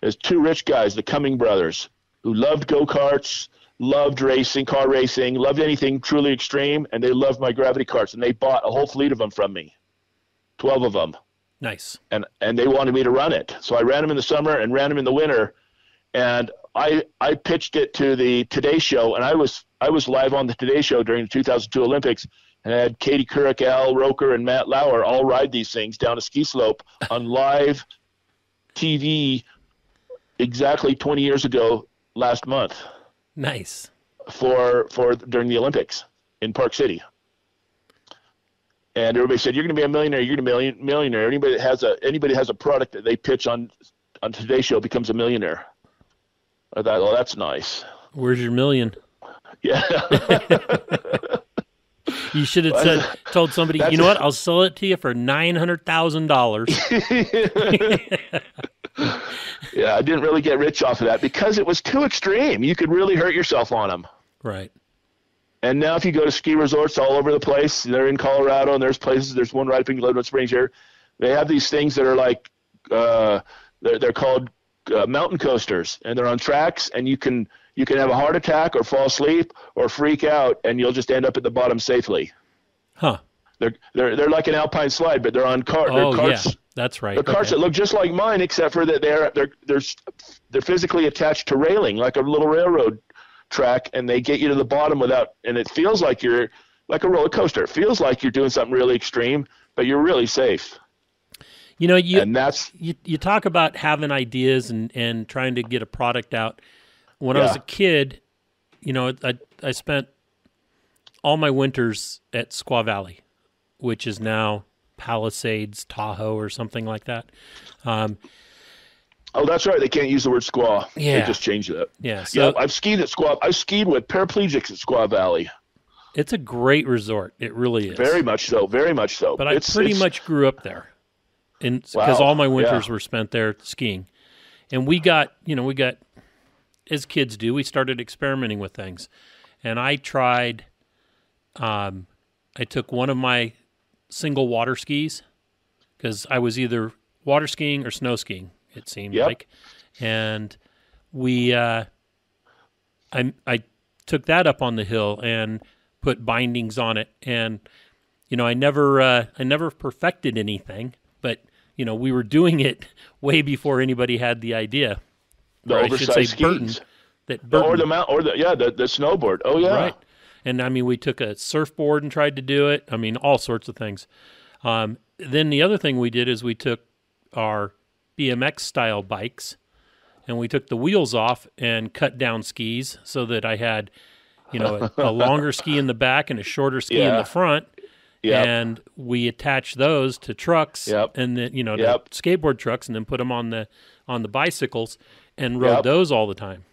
There's 2 rich guys, the Cumming brothers, who loved go-karts, loved racing, car racing, loved anything truly extreme, and they loved my gravity carts, and they bought a whole fleet of them from me, 12 of them. Nice. And they wanted me to run it, so I ran them in the summer and ran them in the winter, and I pitched it to the Today Show, and I was live on the Today Show during the 2002 Olympics, and I had Katie Couric, Al Roker, and Matt Lauer all ride these things down a ski slope on live TV exactly 20 years ago last month. Nice. For during the Olympics in Park City. And everybody said, you're going to be a millionaire, you're going to be a millionaire. Anybody that has a product that they pitch on Today's Show becomes a millionaire. I thought, well, that's nice. Where's your million? Yeah. You should have told somebody, you know what? I'll sell it to you for $900,000. Yeah, I didn't really get rich off of that because it was too extreme. You could really hurt yourself on them. Right. And now if you go to ski resorts all over the place, they're in Colorado, and there's one right up in Glenwood Springs here. They have these things that are like they're called mountain coasters, and they're on tracks, and you can have a heart attack or fall asleep or freak out, and you'll just end up at the bottom safely. Huh. They're like an alpine slide, but they're on carts. Yeah. That's right. They're carts that look just like mine, except for that they're physically attached to railing, like a little railroad track, and they get you to the bottom without, and it feels like you're like a roller coaster. It feels like you're doing something really extreme, but you're really safe. You know, you talk about having ideas and trying to get a product out. When I was a kid, you know, I spent all my winters at Squaw Valley, which is now Palisades, Tahoe, or something like that. Oh, that's right. They can't use the word squaw. Yeah. They just changed it. Yeah. So I've skied at Squaw. I've skied with paraplegics at Squaw Valley. It's a great resort. It really is. Very much so. Very much so. But I pretty much grew up there, because all my winters were spent there skiing. And we got, as kids do, we started experimenting with things. And I tried, I took one of my single water skis, because I was either water skiing or snow skiing, it seemed like. And I took that up on the hill and put bindings on it. And, I never perfected anything, but, we were doing it way before anybody had the idea. The oversized skis. The snowboard. Oh, yeah. Right. And, we took a surfboard and tried to do it. All sorts of things. Then the other thing we did is we took our BMX-style bikes, and we took the wheels off and cut down skis so that I had, a longer ski in the back and a shorter ski in the front. Yep. And we attached those to trucks, and then to skateboard trucks, and then put them on the bicycles and rode those all the time.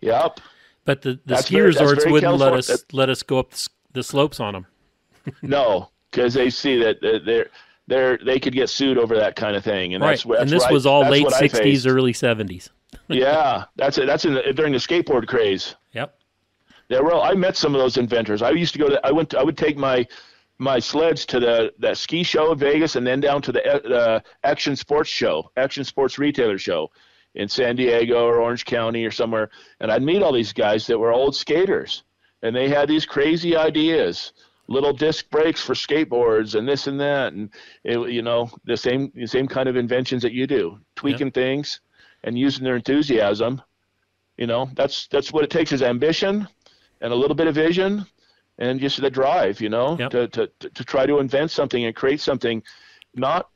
Yep. But the ski resorts wouldn't let us go up the slopes on them. No, because they see that they could get sued over that kind of thing, and that's this was all late '60s, early '70s. Yeah, that's it. That's during the skateboard craze. Yep. I met some of those inventors. I used to go I would take my sleds to that ski show in Vegas, and then down to the action sports retailer show in San Diego or Orange County or somewhere. And I'd meet all these guys that were old skaters, and they had these crazy ideas, little disc brakes for skateboards and this and that. And the same kind of inventions that you do, tweaking things and using their enthusiasm. That's what it takes, is ambition and a little bit of vision, and just the drive, to try to invent something and create something, not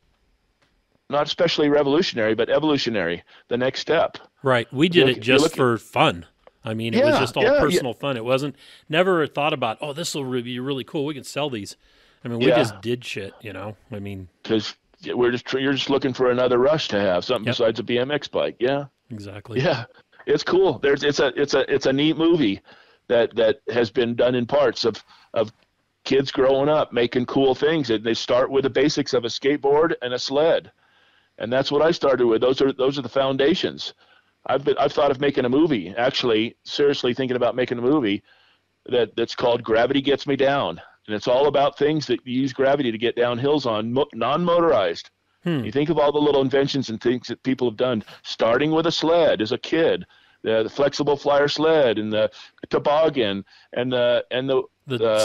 especially revolutionary, but evolutionary, the next step. Right. We did it just for fun. It was just all personal fun. It wasn't, never thought about, this will be really cool, we can sell these. We just did shit, Because you're just looking for another rush to have, something besides a BMX bike. Yeah. Exactly. Yeah. It's cool. It's a neat movie that has been done in parts of kids growing up making cool things, and they start with the basics of a skateboard and a sled, and that's what I started with. Those are the foundations. I've thought of making a movie, actually seriously thinking about making a movie that's called Gravity Gets Me Down, and it's all about things that you use gravity to get down hills on, non-motorized. You think of all the little inventions and things that people have done, starting with a sled as a kid. The flexible flyer sled and the toboggan and the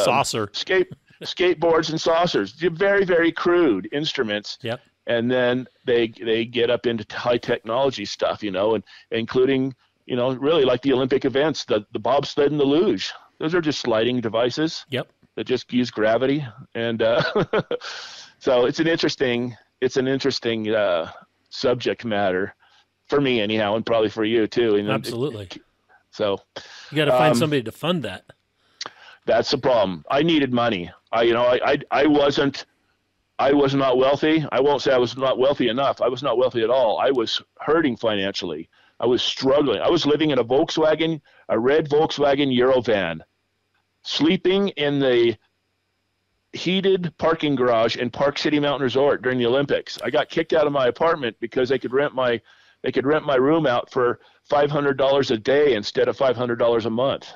saucer, skateboards and saucers. Very, very crude instruments. Yep. And then they get up into high technology stuff, and including, really like the Olympic events, the bobsled and the luge. Those are just sliding devices. Yep. That just use gravity, and so it's an interesting subject matter. For me, anyhow, and probably for you too. Absolutely. So you got to find somebody to fund that. That's the problem. I needed money. I was not wealthy. I won't say I was not wealthy enough. I was not wealthy at all. I was hurting financially. I was struggling. I was living in a red Volkswagen Eurovan, sleeping in the heated parking garage in Park City Mountain Resort during the Olympics. I got kicked out of my apartment because they could rent my room out for $500 a day instead of $500 a month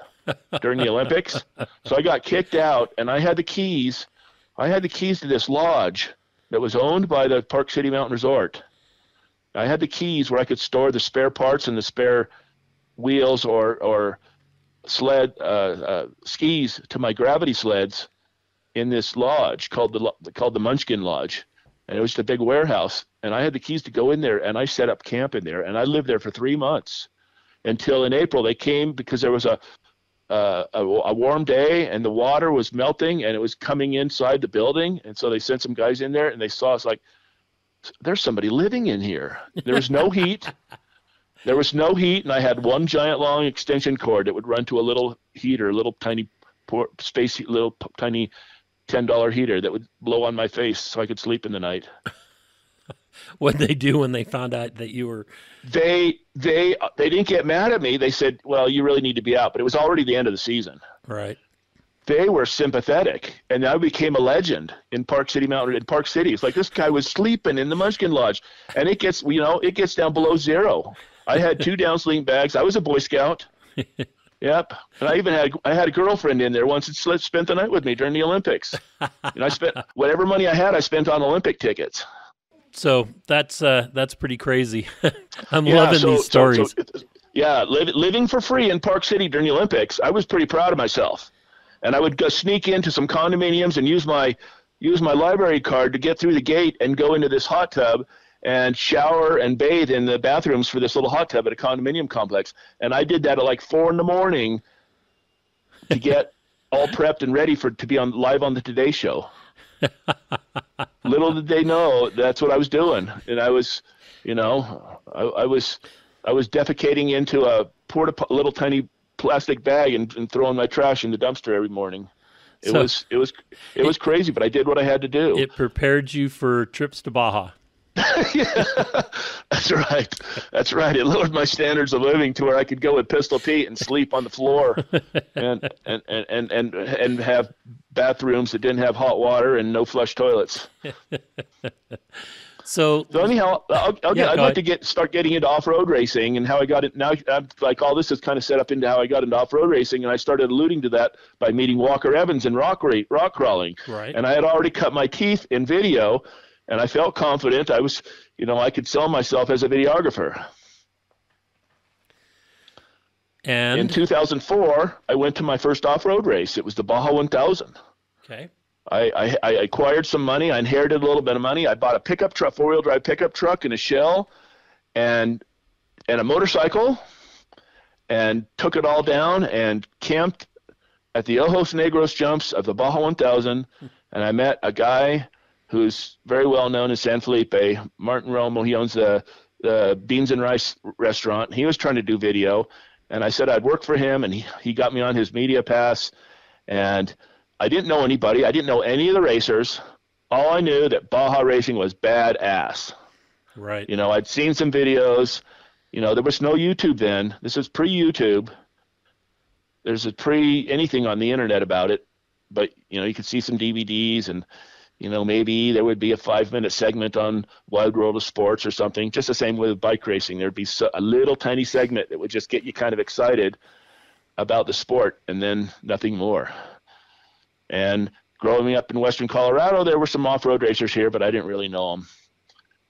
during the Olympics. So I got kicked out, and I had the keys. I had the keys to this lodge that was owned by the Park City Mountain Resort. I had the keys where I could store the spare parts and the spare wheels or sled skis to my gravity sleds in this lodge called the Munchkin Lodge. and it was the big warehouse. And I had the keys to go in there, and I set up camp in there, and I lived there for 3 months until in April they came because there was a warm day and the water was melting and it was coming inside the building. And so they sent some guys in there and they saw us like, there's somebody living in here. There was no heat. There was no heat. And I had one giant long extension cord that would run to a little heater, a little tiny little tiny $10 heater that would blow on my face so I could sleep in the night. What'd they do when they found out that you were? They didn't get mad at me. They said, well, you really need to be out. But it was already the end of the season. Right. They were sympathetic. And I became a legend in Park City Mountain, in Park City. It's like this guy was sleeping in the Munchkin Lodge. And it gets down below zero. I had 2 downsling bags. I was a Boy Scout. Yep. And I had a girlfriend in there once that spent the night with me during the Olympics. And I spent whatever money I had, I spent on Olympic tickets. So that's pretty crazy. I'm loving these stories. Living for free in Park City during the Olympics, I was pretty proud of myself. And I would go sneak into some condominiums and use my library card to get through the gate and go into this hot tub and shower and bathe in the bathrooms for this little hot tub at a condominium complex. And I did that at like 4 a.m. to get all prepped and ready to be live on the Today Show. Little did they know that's what I was doing. And I was, I was defecating into a little tiny plastic bag and throwing my trash in the dumpster every morning. It was crazy, but I did what I had to do. It prepared you for trips to Baja. Yeah, that's right. That's right. It lowered my standards of living to where I could go with Pistol Pete and sleep on the floor and have bathrooms that didn't have hot water and no flush toilets. So anyhow, I'd like to start getting into off-road racing and how I got it. Now, like all this is kind of set up into how I got into off-road racing, and I started alluding to that by meeting Walker Evans in rock crawling. Right. And I had already cut my teeth in video, and I felt confident I was, I could sell myself as a videographer. And in 2004, I went to my first off-road race. It was the Baja 1000. Okay. I acquired some money. I inherited a little bit of money. I bought a pickup truck, 4-wheel-drive pickup truck, and a shell, and a motorcycle, and took it all down and camped at the Ojos Negros jumps of the Baja 1000. And I met a guy who's very well known in San Felipe, Martin Romo. He owns the Beans and Rice restaurant. He was trying to do video, and I said I'd work for him, and he got me on his media pass. And I didn't know anybody. I didn't know any of the racers. All I knew that Baja racing was badass. Right. I'd seen some videos. There was no YouTube then. This is pre-YouTube. There's a pre-anything on the internet about it. But, you could see some DVDs and, maybe there would be a 5-minute segment on Wild World of Sports or something. Just the same with bike racing. There'd be a little tiny segment that would just get you kind of excited about the sport and then nothing more. And growing up in western Colorado, there were some off-road racers here, but I didn't really know them.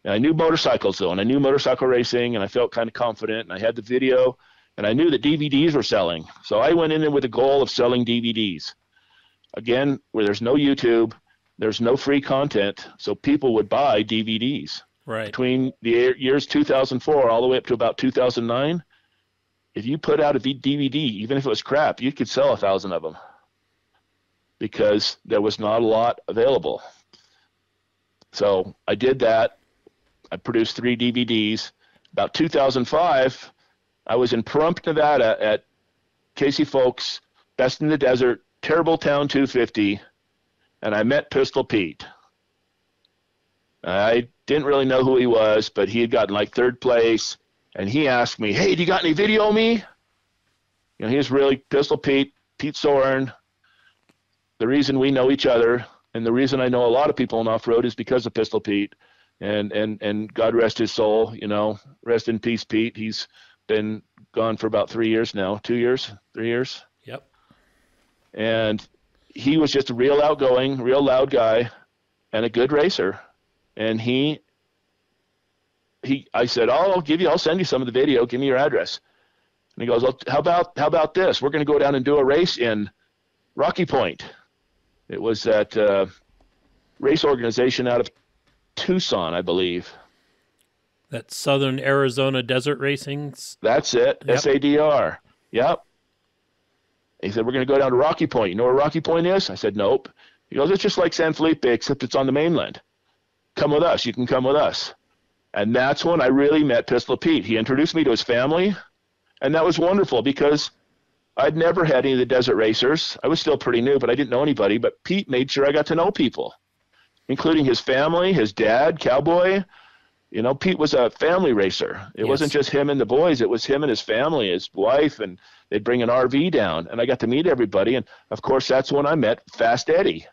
And I knew motorcycles, though, and I knew motorcycle racing, and I felt kind of confident, and I had the video, and I knew that DVDs were selling. So I went in there with a goal of selling DVDs. Again, where there's no YouTube, there's no free content, so people would buy DVDs. Right. Between the years 2004 all the way up to about 2009, if you put out a DVD, even if it was crap, you could sell 1,000 of them because there was not a lot available. So I did that. I produced 3 DVDs. About 2005, I was in Pahrump, Nevada at Casey Folks' Best in the Desert, Terrible Town 250, and I met Pistol Pete. I didn't really know who he was, but he had gotten like 3rd place, and he asked me, "Hey, do you got any video of me?" He was really Pistol Pete Soren. The reason we know each other, and the reason I know a lot of people in off-road is because of Pistol Pete, and God rest his soul, rest in peace, Pete. He's been gone for about 3 years now, 2 years, 3 years. Yep. And he was just a real outgoing, real loud guy and a good racer. And I said, I'll send you some of the video. Give me your address. And he goes, well, how about this? We're going to go down and do a race in Rocky Point. It was that race organization out of Tucson, I believe. That's Southern Arizona Desert Racing's. That's it. Yep. SADR. Yep. He said, we're going to go down to Rocky Point. You know where Rocky Point is? I said, nope. He goes, it's just like San Felipe, except it's on the mainland. Come with us. You can come with us. And that's when I really met Pistol Pete. He introduced me to his family, and that was wonderful because I'd never had any of the desert racers. I was still pretty new, but I didn't know anybody. But Pete made sure I got to know people, including his family, his dad, Cowboy. You know, Pete was a family racer. It wasn't just him and the boys. It was him and his family, his wife, and they'd bring an RV down. And I got to meet everybody. And, of course, that's when I met Fast Eddie,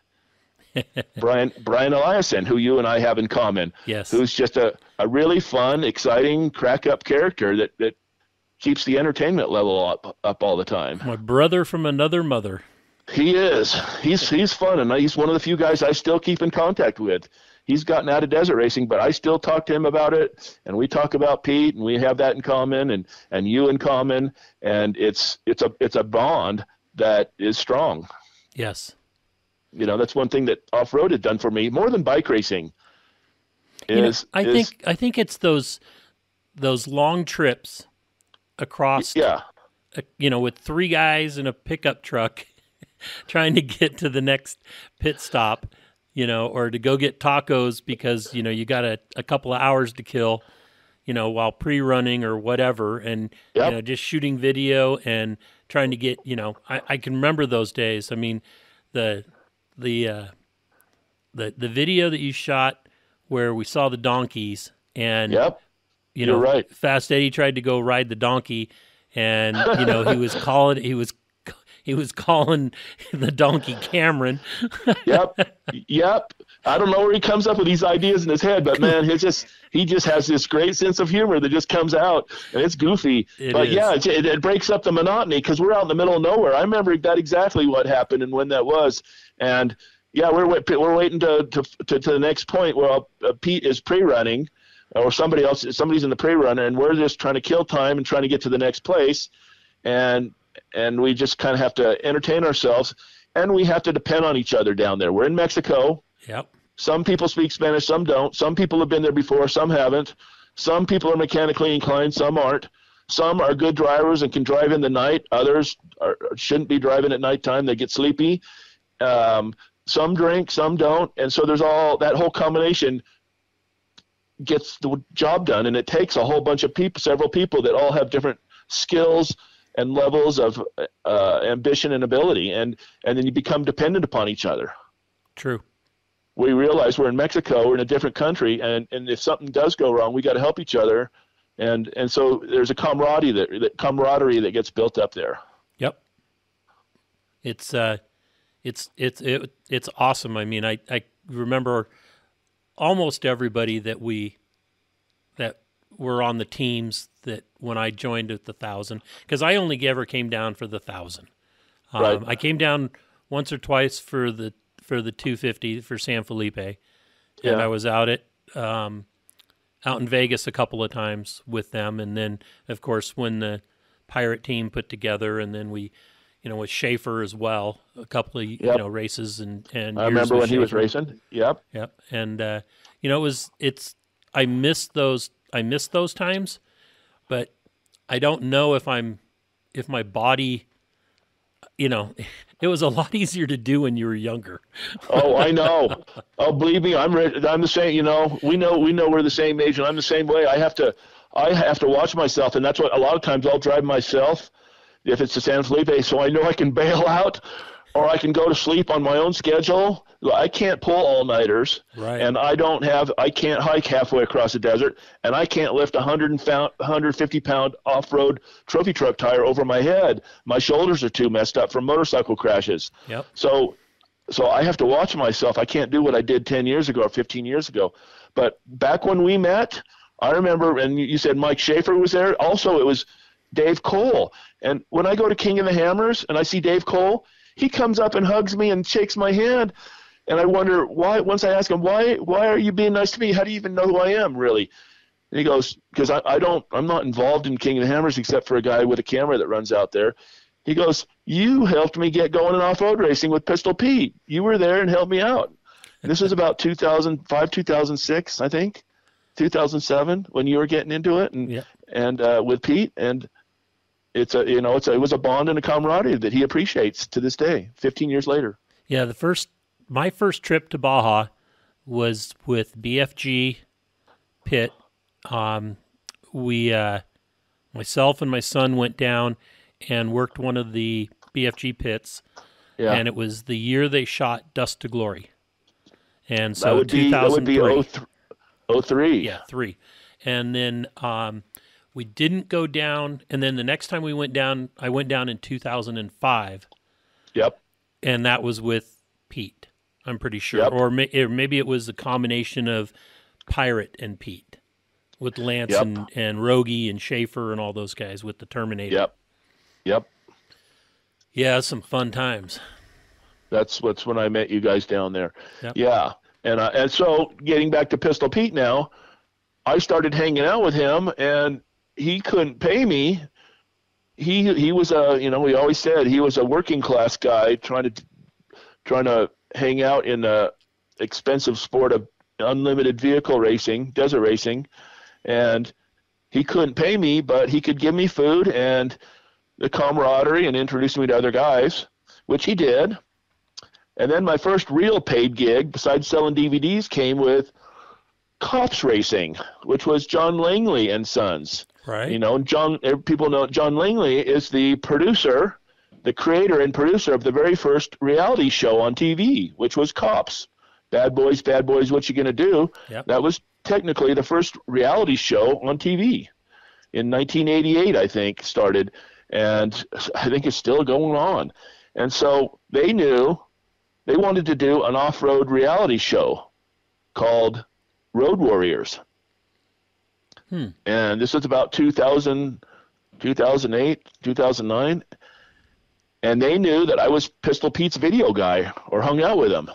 Brian Eliason, who you and I have in common. Yes. Who's just a really fun, exciting, crack-up character that keeps the entertainment level up all the time. My brother from another mother. He is. He's fun, and he's one of the few guys I still keep in contact with. He's gotten out of desert racing, but I still talk to him about it, and we talk about Pete, and we have that in common, and you in common, and it's a bond that is strong. Yes. You know, that's one thing that off-road has done for me more than bike racing. I think it's those long trips across. Yeah. You know, with 3 guys in a pickup truck, trying to get to the next pit stop. You know, or to go get tacos because, you know, you got a couple of hours to kill, you know, while pre-running or whatever, and, you know, just shooting video and trying to get, you know, I can remember those days. I mean, the video that you shot where we saw the donkeys and, you know, right. Fast Eddie tried to go ride the donkey and, you know, he was calling the donkey Cameron. Yep. I don't know where he comes up with these ideas in his head, but man, he just has this great sense of humor that just comes out, and it's goofy. It breaks up the monotony because we're out in the middle of nowhere. I remember that exactly what happened and when that was, and we're waiting to the next point where Pete is pre-running, or somebody's in the pre-runner, and we're just trying to kill time and trying to get to the next place, and we just kind of have to entertain ourselves, and we have to depend on each other down there. We're in Mexico. Yep. Some people speak Spanish, some don't. Some people have been there before, some haven't. Some people are mechanically inclined, some aren't. Some are good drivers and can drive in the night. Others shouldn't be driving at nighttime. They get sleepy. Some drink, some don't. And so there's that whole combination gets the job done, and it takes a whole bunch of people, several people that all have different skills and levels of ambition and ability, and then you become dependent upon each other. True. We realize we're in Mexico, we're in a different country, and if something does go wrong, we got to help each other, and so there's a camaraderie that gets built up there. Yep. It's awesome. I mean, I remember almost everybody that were on the teams that when I joined at the 1,000, because I only ever came down for the 1,000. Right. I came down once or twice for the 250 for San Felipe, and I was out in Vegas a couple of times with them, and then of course when the Pirate team put together, and then we, you know, with Schaefer as well, a couple of you know races and I remember when Schaefer. He was racing. Yep. And you know, I miss those times, but I don't know if my body, you know, it was a lot easier to do when you were younger. Oh, I know. Oh, believe me, I'm the same. You know, we know we're the same age, and I'm the same way. I have to watch myself, and that's what a lot of times I'll drive myself if it's to San Felipe, so I know I can bail out, or I can go to sleep on my own schedule. I can't pull all-nighters, right. And I can't hike halfway across the desert, and I can't lift a 150-pound off-road trophy truck tire over my head. My shoulders are too messed up from motorcycle crashes. Yep. So I have to watch myself. I can't do what I did 10 years ago or 15 years ago. But back when we met, I remember, and you said Mike Schaefer was there. Also, it was Dave Cole. And when I go to King of the Hammers and I see Dave Cole, he comes up and hugs me and shakes my hand. And I wonder why, once I ask him, why are you being nice to me? How do you even know who I am, really? And he goes, because I'm not involved in King of the Hammers except for a guy with a camera that runs out there. He goes, you helped me get going in off-road racing with Pistol Pete. You were there and helped me out. This was about 2005, 2006, I think, 2007 when you were getting into it, and with Pete, and it was a bond and a camaraderie that he appreciates to this day, 15 years later. Yeah, my first trip to Baja was with BFG Pitt. Myself and my son went down and worked one of the BFG pits, and it was the year they shot Dust to Glory. And so that would be 03. Yeah, 3. And then we didn't go down, and then the next time we went down, I went down in 2005. Yep. And that was with Pete, I'm pretty sure. Yep. Or maybe it was a combination of Pirate and Pete with Lance and Rogie and Schaefer and all those guys with the Terminator. Yep. Yeah, some fun times. That's when I met you guys down there. Yep. Yeah. And so getting back to Pistol Pete now, I started hanging out with him, and he couldn't pay me. He was we always said he was a working class guy trying to hang out in the expensive sport of unlimited vehicle racing, desert racing, and he couldn't pay me, but he could give me food and the camaraderie and introduce me to other guys, which he did. And then my first real paid gig, besides selling DVDs, came with Cops Racing, which was John Langley and Sons. Right. People know John Langley is the producer, the creator and producer of the very first reality show on TV, which was Cops. Bad Boys, What You Gonna Do? Yep. That was technically the first reality show on TV in 1988, I think, started. And I think it's still going on. And so they knew they wanted to do an off-road reality show called Road Warriors. And this was about 2000, 2008, 2009. And they knew that I was Pistol Pete's video guy or hung out with him.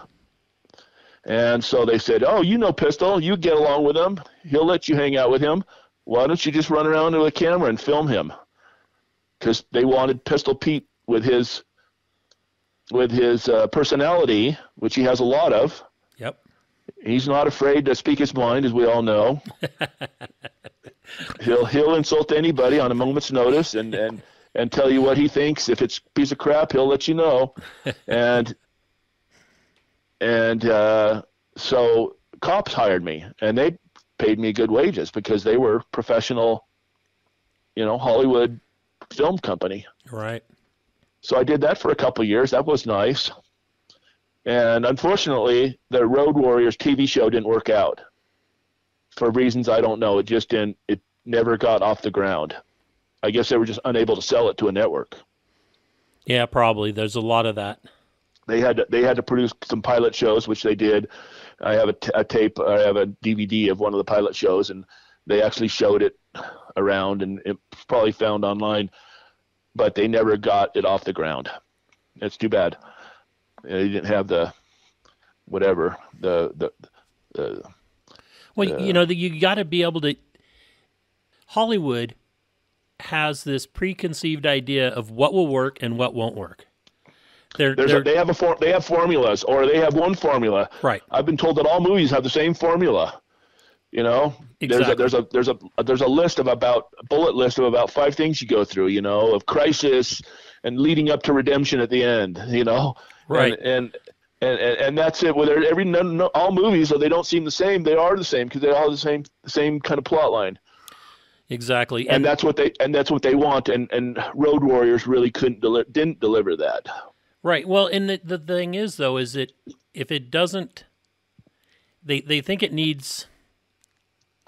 And so they said, oh, you know Pistol, you get along with him. He'll let you hang out with him. Why don't you just run around with a camera and film him? Because they wanted Pistol Pete with his personality, which he has a lot of. Yep. He's not afraid to speak his mind, as we all know. He'll insult anybody on a moment's notice and tell you what he thinks. If it's a piece of crap, he'll let you know. So Cops hired me, and they paid me good wages because they were professional, Hollywood film company. Right. So I did that for a couple of years. That was nice. And unfortunately, the Road Warriors TV show didn't work out for reasons I don't know. It never got off the ground. I guess they were just unable to sell it to a network. Yeah, probably. There's a lot of that. They had to produce some pilot shows, which they did. I have a tape, I have a DVD of one of the pilot shows, and they actually showed it around, and it's probably found online, but they never got it off the ground. It's too bad. They didn't have you got to be able to. Hollywood has this preconceived idea of what will work and what won't work. They have formulas, or they have one formula. Right. I've been told that all movies have the same formula. Exactly. There's a bullet list of about 5 things you go through. Of crisis and leading up to redemption at the end. Right. And that's it. Whether all movies, though they don't seem the same, they are the same because they all have the same kind of plot line. Exactly. And that's what they want. And Road Warriors really didn't deliver that. Right. Well, and the thing is, though, is that if it doesn't, they think it needs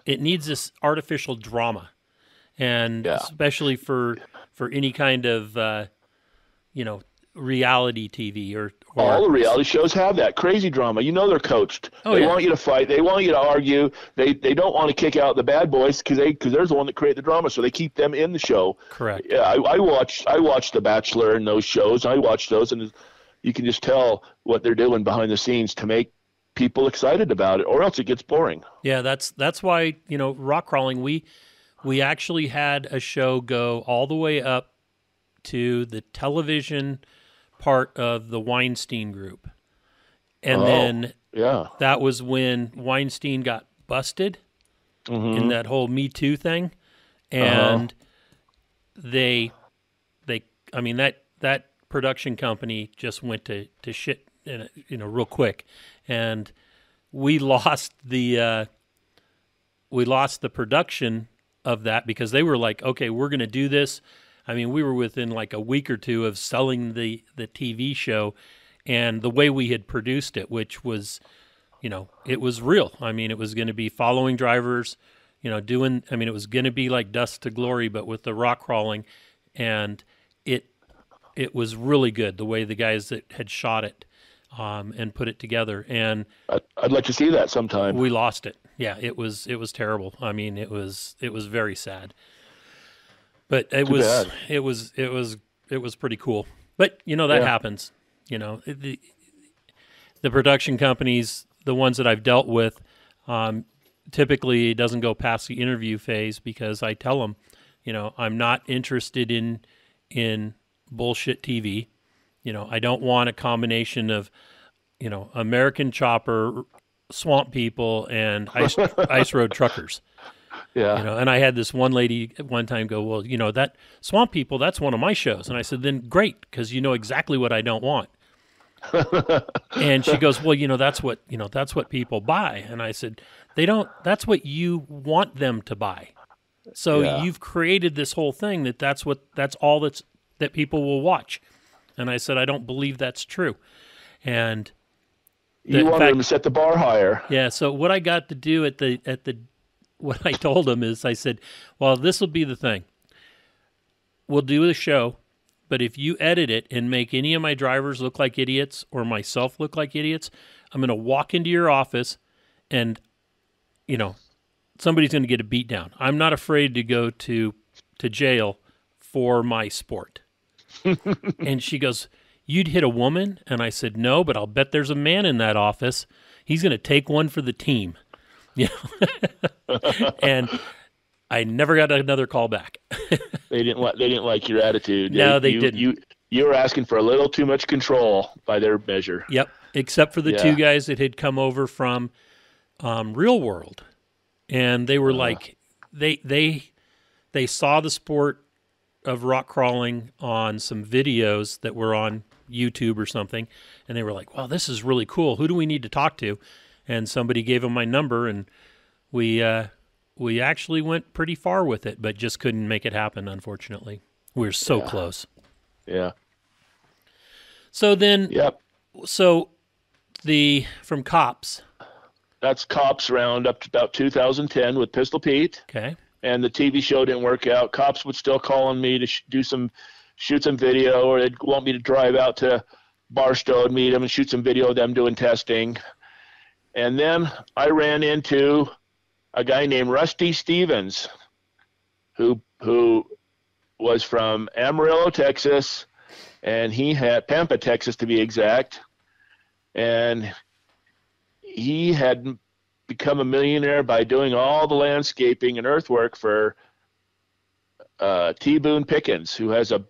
this artificial drama, and especially for any kind of reality TV or all the reality shows have that crazy drama. They're coached. They want you to fight. They want you to argue. They don't want to kick out the bad boys because they're the one that create the drama, so they keep them in the show. Correct. Yeah, I watch The Bachelor and those shows. I watch those, and you can just tell what they're doing behind the scenes to make people excited about it, or else it gets boring. Yeah, that's why rock crawling. We actually had a show go all the way up to the television part of the Weinstein Group, and then Yeah. That was when Weinstein got busted in that whole Me Too thing, and they, I mean, that production company just went to shit, real quick, and we lost the production of that because they were like, okay, we're going to do this. I mean, we were within like a week or two of selling the TV show, and the way we had produced it, which was, it was real. I mean, it was going to be following drivers, it was going to be like Dust to Glory, but with the rock crawling, and it was really good the way the guys that had shot it and put it together. And I'd like to see that sometime. We lost it. Yeah, it was terrible. I mean, it was very sad. But it was pretty cool. But that happens. The production companies, the ones that I've dealt with, typically it doesn't go past the interview phase because I tell them, I'm not interested in bullshit TV. I don't want a combination of, American Chopper, Swamp People, and ice road truckers. Yeah. And I had this one lady at one time go, well, that Swamp People, that's one of my shows. And I said, then great, because you know exactly what I don't want. And she goes, well, that's what people buy. And I said, they don't, that's what you want them to buy. So you've created this whole thing that's all that people will watch. And I said, I don't believe that's true. And you wanted them to set the bar higher. Yeah. So what I got to do what I told them is I said, well, this will be the thing. We'll do the show, but if you edit it and make any of my drivers look like idiots or myself look like idiots, I'm going to walk into your office and, somebody's going to get a beat down. I'm not afraid to go to jail for my sport. And she goes, you'd hit a woman? And I said, no, but I'll bet there's a man in that office. He's going to take one for the team. And I never got another call back. They didn't like your attitude. No, they didn't. You were asking for a little too much control by their measure. Yep, except for the two guys that had come over from Real World, and they were like, they saw the sport of rock crawling on some videos that were on YouTube or something, and they were like, wow, this is really cool. Who do we need to talk to? And somebody gave them my number, and we actually went pretty far with it, but just couldn't make it happen, unfortunately. We were so close. Yeah. So then, so from Cops. That's Cops round up to about 2010 with Pistol Pete. Okay. And the TV show didn't work out. Cops would still call on me to shoot some video, or they'd want me to drive out to Barstow and meet them and shoot some video of them doing testing. And then I ran into a guy named Rusty Stevens, who was from Amarillo, Texas, and he had Pampa, Texas, to be exact. And he had become a millionaire by doing all the landscaping and earthwork for T. Boone Pickens, who has a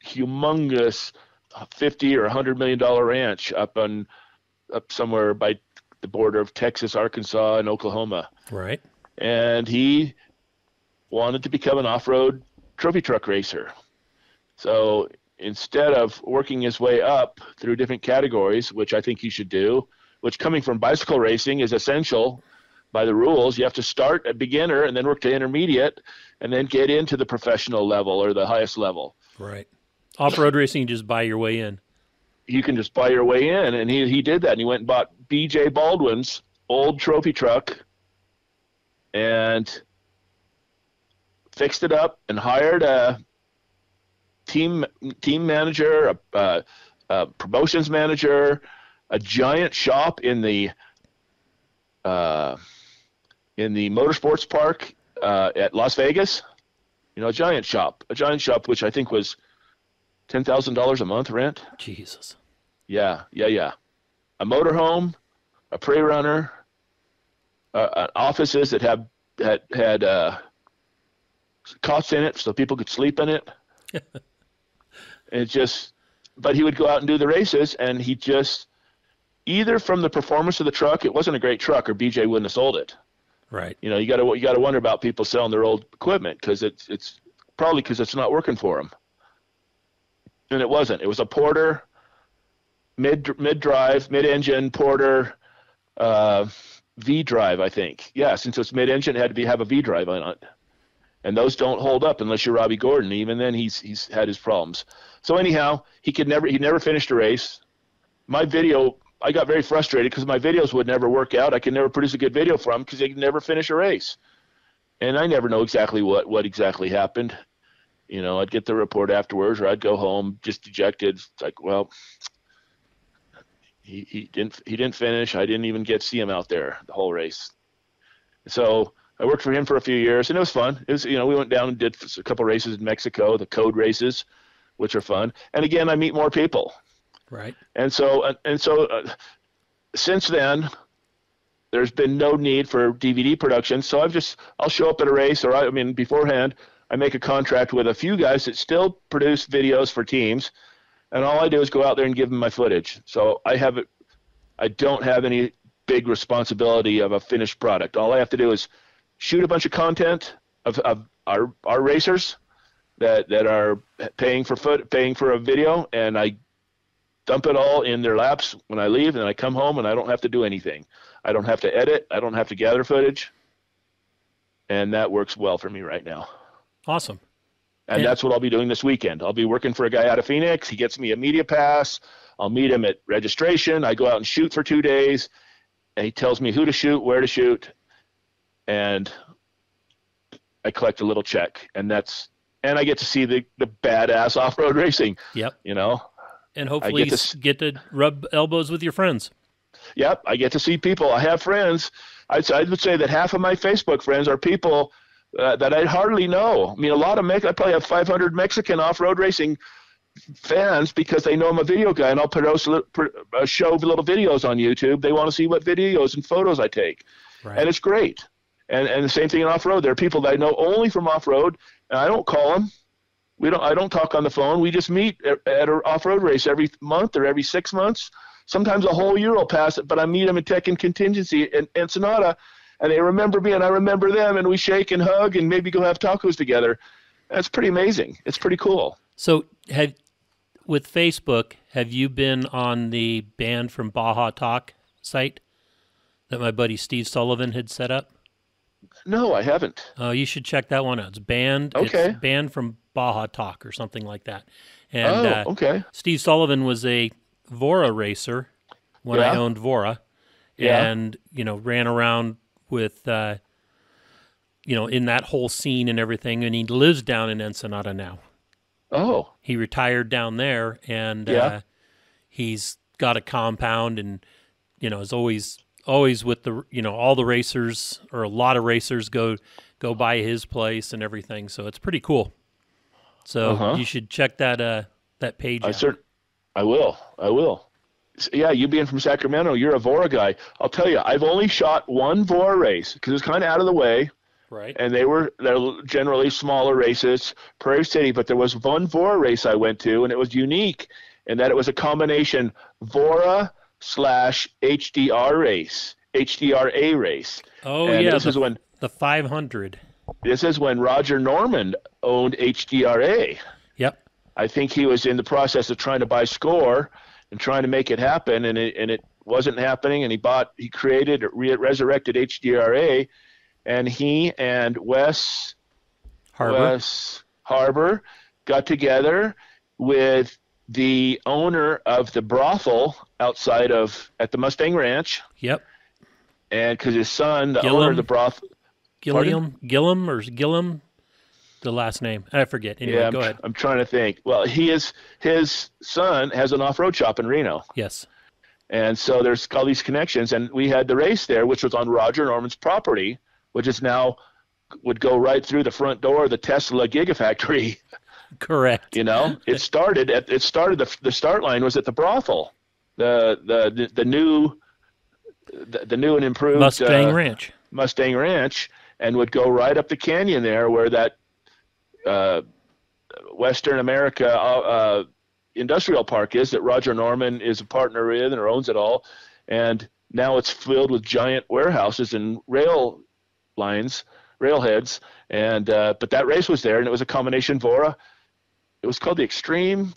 humongous $50 or $100 million ranch up somewhere by the border of Texas, Arkansas, and Oklahoma. Right. And he wanted to become an off-road trophy truck racer. So instead of working his way up through different categories, which I think he should do, which coming from bicycle racing is essential by the rules, you have to start at beginner and then work to intermediate and then get into the professional level or the highest level. Right. Off-road racing, you just buy your way in. You can just buy your way in, and he did that, and he went and bought B.J. Baldwin's old trophy truck and fixed it up and hired a team manager, a promotions manager, a giant shop in the motorsports park at Las Vegas. A giant shop, which I think was $10,000 a month rent. Jesus. Yeah. A motorhome, a pre-runner, offices that had cots in it so people could sleep in it. But he would go out and do the races, and he just either from the performance of the truck, it wasn't a great truck, or BJ wouldn't have sold it. Right. You know, you got to wonder about people selling their old equipment, because it's probably because it's not working for them. And it wasn't. It was a Porter mid-drive, mid-engine Porter V-drive, I think. Yeah, since it's mid-engine, it had to have a V-drive on it. And those don't hold up unless you're Robbie Gordon. Even then, he's had his problems. So anyhow, he never finished a race. My video, I got very frustrated because my videos would never work out. I could never produce a good video for him because he could never finish a race. And I never know exactly what exactly happened. You know, I'd get the report afterwards, or I'd go home just dejected. It's like, well, he didn't finish. I didn't even get to see him out there the whole race. So I worked for him for a few years, and it was fun. It was, you know, we went down and did a couple races in Mexico, the code races, which are fun. And again, I meet more people. Right. And so since then, there's been no need for DVD production. So I'll show up at a race, or beforehand, I make a contract with a few guys that still produce videos for teams, and all I do is go out there and give them my footage. So I don't have any big responsibility of a finished product. All I have to do is shoot a bunch of content of our racers that are paying for a video, and I dump it all in their laps when I leave, and I come home and I don't have to do anything. I don't have to edit. I don't have to gather footage, and that works well for me right now. Awesome. And that's what I'll be doing this weekend. I'll be working for a guy out of Phoenix. He gets me a media pass. I'll meet him at registration. I go out and shoot for 2 days, and he tells me who to shoot, where to shoot, and I collect a little check. And I get to see the badass off-road racing. Yep. You know? And hopefully get to rub elbows with your friends. Yep, I get to see people. I have friends. I would say that half of my Facebook friends are people that I hardly know. I mean, I probably have 500 Mexican off-road racing fans because they know I'm a video guy, and I'll show little videos on YouTube. They want to see what videos and photos I take, right. And it's great. And the same thing in off-road. There are people that I know only from off-road, and I don't call them. I don't talk on the phone. We just meet at an off-road race every month or every 6 months. Sometimes a whole year will pass, but I meet them in Tech and Contingency in Ensenada, and they remember me and I remember them, and we shake and hug and maybe go have tacos together. That's pretty amazing. It's pretty cool. So with Facebook, have you been on the Banned from Baja Talk site that my buddy Steve Sullivan had set up? No, I haven't. Oh, you should check that one out. It's Banned. Okay. It's Banned from Baja Talk or something like that. And okay. Steve Sullivan was a Vora racer when I owned Vora, and ran around with in that whole scene and everything. And he lives down in Ensenada now. Oh, he retired down there, and he's got a compound, and is always with the all the racers, or a lot of racers go by his place and everything. So it's pretty cool. So you should check that page out. I will. Yeah, you being from Sacramento, you're a Vora guy. I'll tell you, I've only shot one Vora race because it's kind of out of the way. Right. And they're generally smaller races, Prairie City. But there was one Vora race I went to, and it was unique in that it was a combination Vora / HDR race, HDRA race. Oh, and yeah. This is when the 500. This is when Roger Norman owned HDRA. Yep. I think he was in the process of trying to buy Score and trying to make it happen, and it wasn't happening. And he resurrected HDRA, and he and Wes Harbor got together with the owner of the brothel at the Mustang Ranch. Yep. And because his son, the owner of the brothel, Gillum, the last name. I forget. Anyway, go ahead. I'm trying to think. Well, his son has an off-road shop in Reno. Yes. And so there's all these connections, and we had the race there, which was on Roger Norman's property, which is now would go right through the front door of the Tesla Gigafactory. Correct. The start line was at the brothel, the new and improved Mustang Ranch, and would go right up the canyon there where that Western America industrial park is that Roger Norman is a partner in or owns it all. and now it's filled with giant warehouses and railheads. And but that race was there, and it was a combination Vora. It was called the Extreme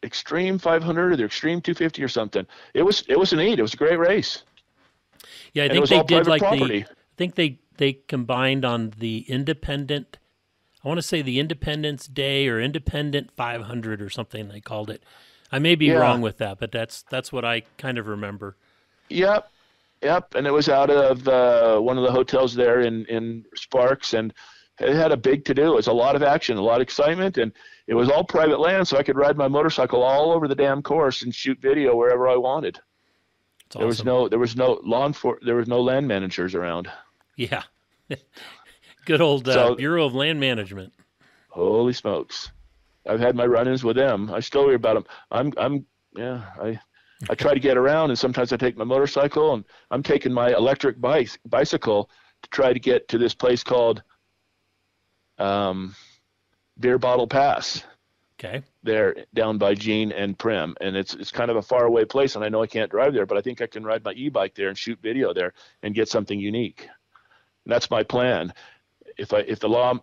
500 or the Extreme 250 or something. It was neat. It was a great race. Yeah, I And think they did like property. I think they combined on the Independent. I want to say the Independence Day or Independent 500 or something they called it. I may be wrong with that, but that's what I kind of remember. Yep. And it was out of one of the hotels there in Sparks, and it had a big to-do. It was a lot of action, a lot of excitement, and it was all private land, so I could ride my motorcycle all over the damn course and shoot video wherever I wanted. That's awesome. There was no land managers around. Yeah. Good old Bureau of Land Management. Holy smokes. I've had my run-ins with them. I still hear about them. I try to get around, and sometimes I take my motorcycle, and I'm taking my electric bicycle to try to get to this place called Beer Bottle Pass. Okay. There down by Gene and Prim, and it's kind of a far away place, and I know I can't drive there, but I think I can ride my e-bike there and shoot video there and get something unique. And that's my plan. If the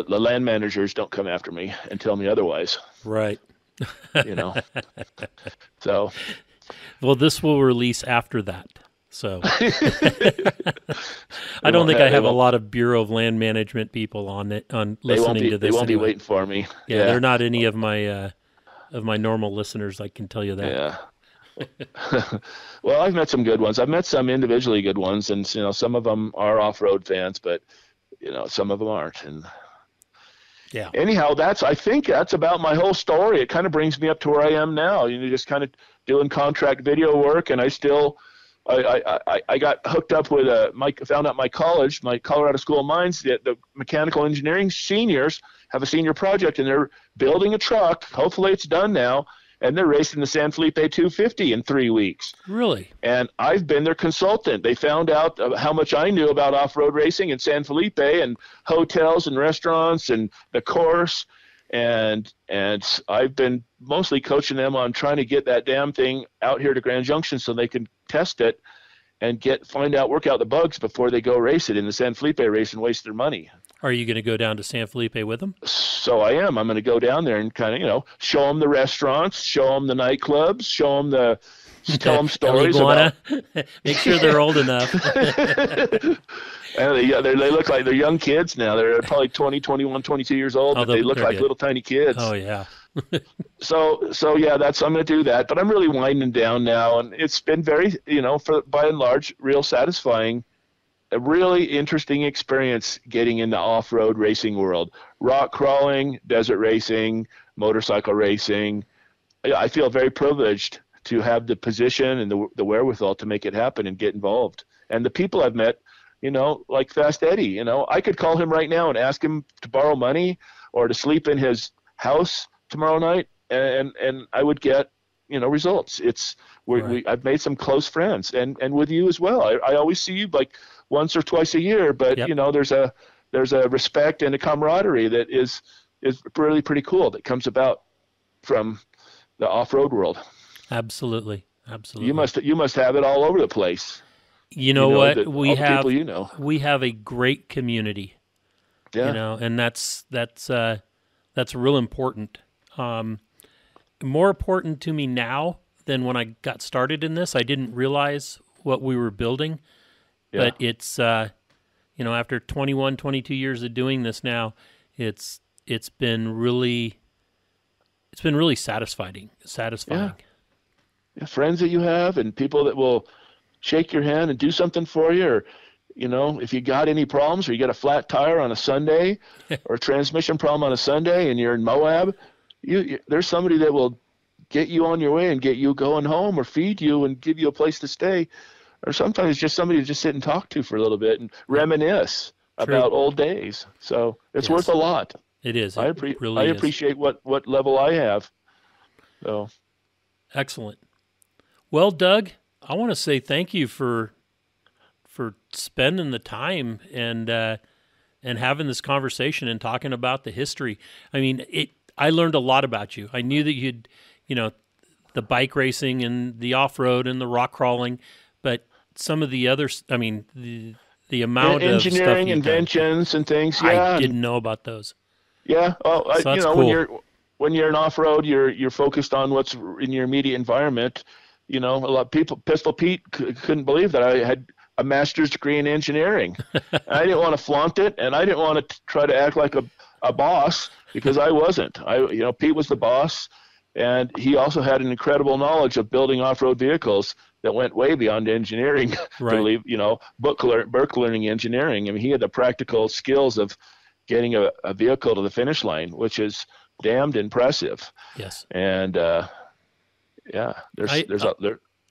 land managers don't come after me and tell me otherwise. Right. So. Well, this will release after that. So I don't think I have a lot of Bureau of Land Management people on listening to this. They won't be waiting for me. Yeah, they're not any of my normal listeners. I can tell you that. Yeah. Well, I've met some good ones. I've met some individually good ones, and some of them are off-road fans, but some of them aren't. And yeah. Anyhow, I think that's about my whole story. It kind of brings me up to where I am now. Just kind of doing contract video work, and I got hooked up with found out my college, my Colorado School of Mines, the mechanical engineering seniors have a senior project, and they're building a truck. Hopefully it's done now, and they're racing the San Felipe 250 in 3 weeks. Really? And I've been their consultant. They found out how much I knew about off-road racing in San Felipe and hotels and restaurants and the course. And I've been mostly coaching them on trying to get that damn thing out here to Grand Junction so they can test it and work out the bugs before they go race it in the San Felipe race and waste their money. Are you going to go down to San Felipe with them? So I am. I'm going to go down there and kind of, show them the restaurants, show them the nightclubs, tell them stories about. Make sure they're old enough. And they look like they're young kids now. They're probably 20, 21, 22 years old, but they look like good. Little tiny kids. Oh yeah. So yeah, I'm going to do that. But I'm really winding down now, and it's been very, by and large, real satisfying. A really interesting experience getting in the off-road racing world. Rock crawling, desert racing, motorcycle racing. I feel very privileged to have the position and the wherewithal to make it happen and get involved. And the people I've met, like Fast Eddie, I could call him right now and ask him to borrow money or to sleep in his house tomorrow night, and I would get, results. I've made some close friends, and with you as well. I always see you like once or twice a year, but yep. There's a respect and a camaraderie that is really pretty cool that comes about from the off-road world. Absolutely. You must have it all over the place. You know what? We have a great community. Yeah. And that's real important. More important to me now than when I got started in this. I didn't realize what we were building, but it's after 21, 22 years of doing this now, it's been really satisfying. Yeah, friends that you have and people that will shake your hand and do something for you, or if you got any problems, or you got a flat tire on a Sunday or a transmission problem on a Sunday and you're in Moab, there's somebody that will get you on your way and get you going home or feed you and give you a place to stay. Or sometimes just somebody to just sit and talk to for a little bit and reminisce about old days. So it's worth a lot. It is. I appreciate what level I have. So excellent. Well, Doug, I want to say thank you for spending the time and having this conversation and talking about the history. I mean, I learned a lot about you. I knew that you'd, the bike racing and the off-road and the rock crawling, but some of the others, I mean, the amount of engineering, inventions, and things. Yeah, I didn't know about those. Yeah, well, So that's cool. when you're in off-road, you're focused on what's in your immediate environment. You know, a lot of people, Pistol Pete couldn't believe that I had a master's degree in engineering. I didn't want to flaunt it, and I didn't want to try to act like a boss, because I wasn't. Pete was the boss, and he also had an incredible knowledge of building off-road vehicles that went way beyond engineering. Right. Book learning engineering. I mean, he had the practical skills of getting a vehicle to the finish line, which is damned impressive. Yes. And I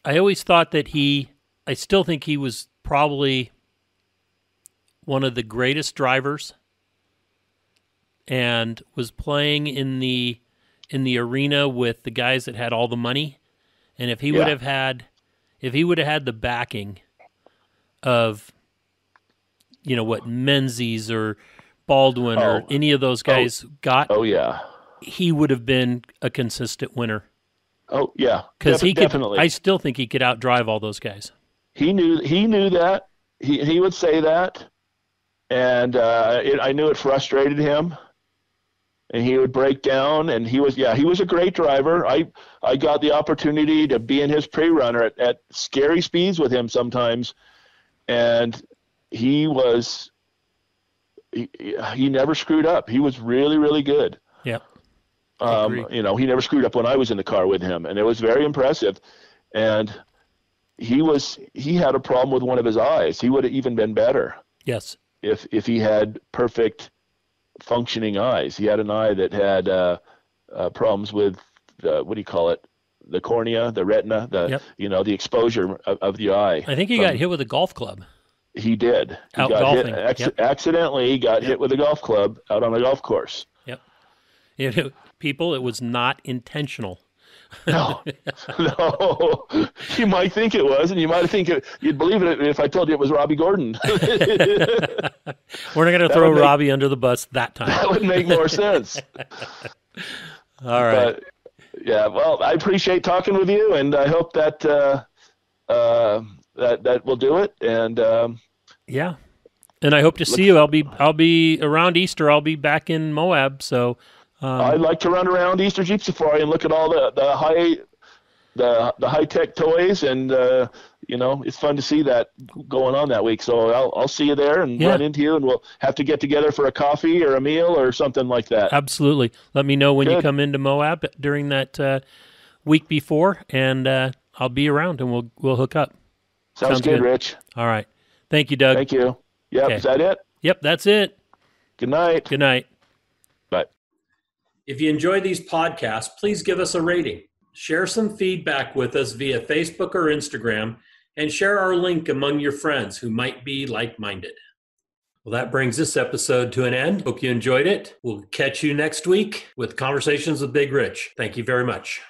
always thought that I still think he was probably one of the greatest drivers, and was playing in the arena with the guys that had all the money. And if he would have had the backing of, what Menzies or Baldwin or any of those guys got, he would have been a consistent winner. Oh yeah, because definitely. I still think he could outdrive all those guys. He knew that. He would say that, and I knew it frustrated him. And he would break down, and he was a great driver. I got the opportunity to be in his pre-runner at scary speeds with him sometimes, and he never screwed up. He was really, really good. Yep. He never screwed up when I was in the car with him, and it was very impressive. And he had a problem with one of his eyes. He would have even been better. Yes. If he had perfect functioning eyes. He had an eye that had problems with the cornea, the retina, the exposure of the eye. I think he got hit with a golf club. He did. Out golfing. Accidentally, he got hit with a golf club out on a golf course. Yep. People, it was not intentional. No. You might think it was, and you might think you'd believe it if I told you it was Robbie Gordon. We're not going to throw Robbie under the bus that time. That would make more sense. All right. But, yeah, well, I appreciate talking with you, and I hope that that will do it. And yeah, and I hope to see you. I'll be around Easter. I'll be back in Moab, so. I'd like to run around Easter Jeep Safari and look at all the high tech toys, and it's fun to see that going on that week. So I'll see you there and run into you, and we'll have to get together for a coffee or a meal or something like that. Absolutely. Let me know when you come into Moab during that week before, and I'll be around, and we'll hook up. Sounds good, Rich. All right. Thank you, Doug. Thank you. Yep. Okay. Is that it? Yep, that's it. Good night. Good night. Bye. If you enjoy these podcasts, please give us a rating. Share some feedback with us via Facebook or Instagram, and share our link among your friends who might be like-minded. Well, that brings this episode to an end. Hope you enjoyed it. We'll catch you next week with Conversations with Big Rich. Thank you very much.